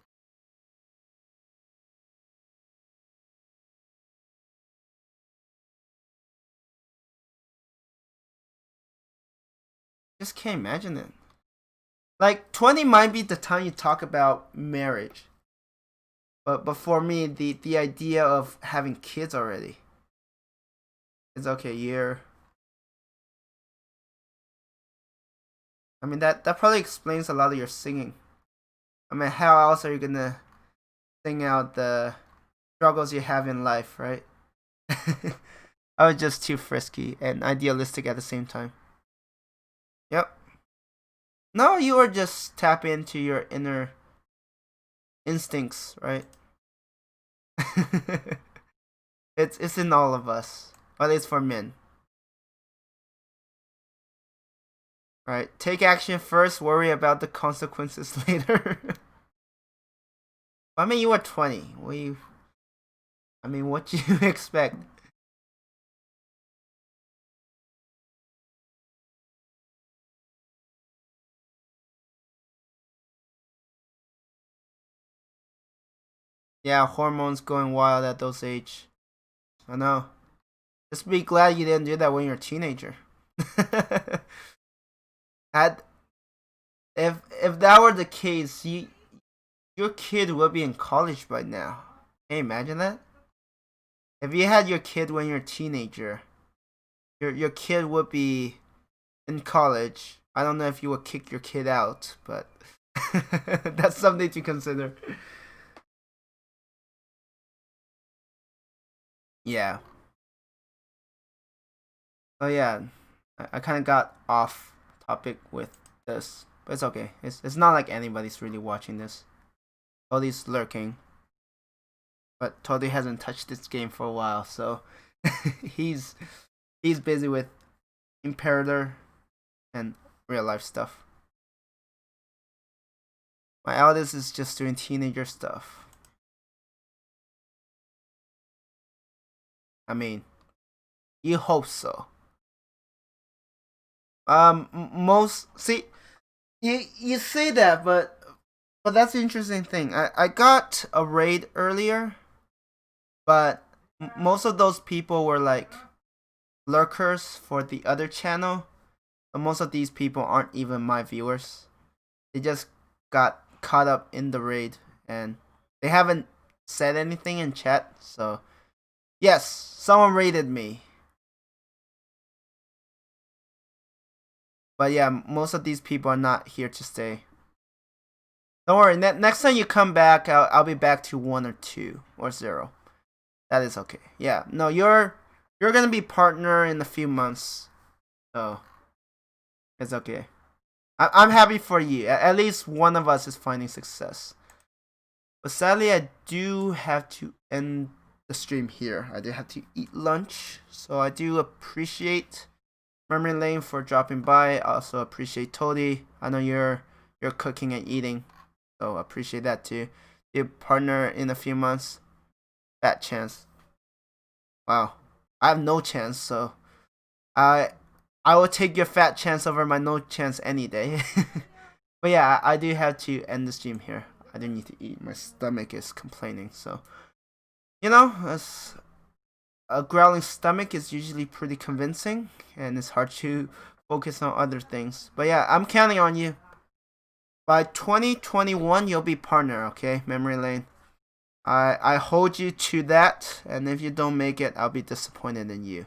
Just can't imagine it. Like 20 might be the time you talk about marriage. But for me the idea of having kids already is okay, year. I mean that probably explains a lot of your singing. I mean how else are you gonna sing out the struggles you have in life, right? I was just too frisky and idealistic at the same time. Yep. No, you are just tap into your inner instincts, right? It's in all of us. At least for men. Right? Take action first, worry about the consequences later. I mean you were 20. I mean what do you expect? Yeah, hormones going wild at those age. I know. Just be glad you didn't do that when you're a teenager. Had if that were the case, your kid would be in college by now. Can you imagine that? If you had your kid when you're a teenager, your kid would be in college. I don't know if you would kick your kid out, but that's something to consider. Yeah. Oh yeah. I kind of got off topic with this, but it's okay. It's not like anybody's really watching this. Tody's lurking, but Toddy hasn't touched this game for a while, so he's he's busy with Imperator and real life stuff. My eldest is just doing teenager stuff. I mean, you hope so. Most see you say that, but that's the interesting thing. I got a raid earlier, but most of those people were like lurkers for the other channel. But most of these people aren't even my viewers. They just got caught up in the raid and they haven't said anything in chat. So yes, someone raided me. But yeah, most of these people are not here to stay. Don't worry. Next time you come back, I'll be back to 1 or 2 or 0. That is okay. Yeah. No, you're gonna be partner in a few months, so it's okay. I'm happy for you. At least one of us is finding success. But sadly, I do have to end the stream here. I do have to eat lunch, so I do appreciate Memory Lane for dropping by. I also appreciate Toady. I know you're cooking and eating, so I appreciate that too. Your partner in a few months. Fat chance. Wow, I have no chance, so I I will take your fat chance over my no chance any day. But yeah, I do have to end the stream here. I do need to eat. My stomach is complaining, so as a growling stomach is usually pretty convincing, and it's hard to focus on other things. But yeah, I'm counting on you. By 2021, you'll be partner, okay? Memory Lane. I hold you to that, and if you don't make it, I'll be disappointed in you.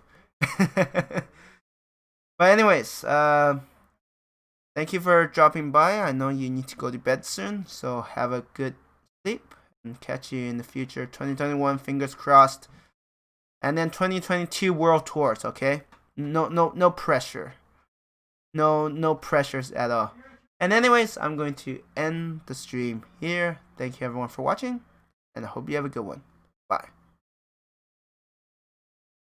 But anyways, thank you for dropping by. I know you need to go to bed soon, so have a good sleep and catch you in the future. 2021, fingers crossed. And then 2022 World Tours, okay? No pressure. No pressures at all. And anyways, I'm going to end the stream here. Thank you everyone for watching, and I hope you have a good one.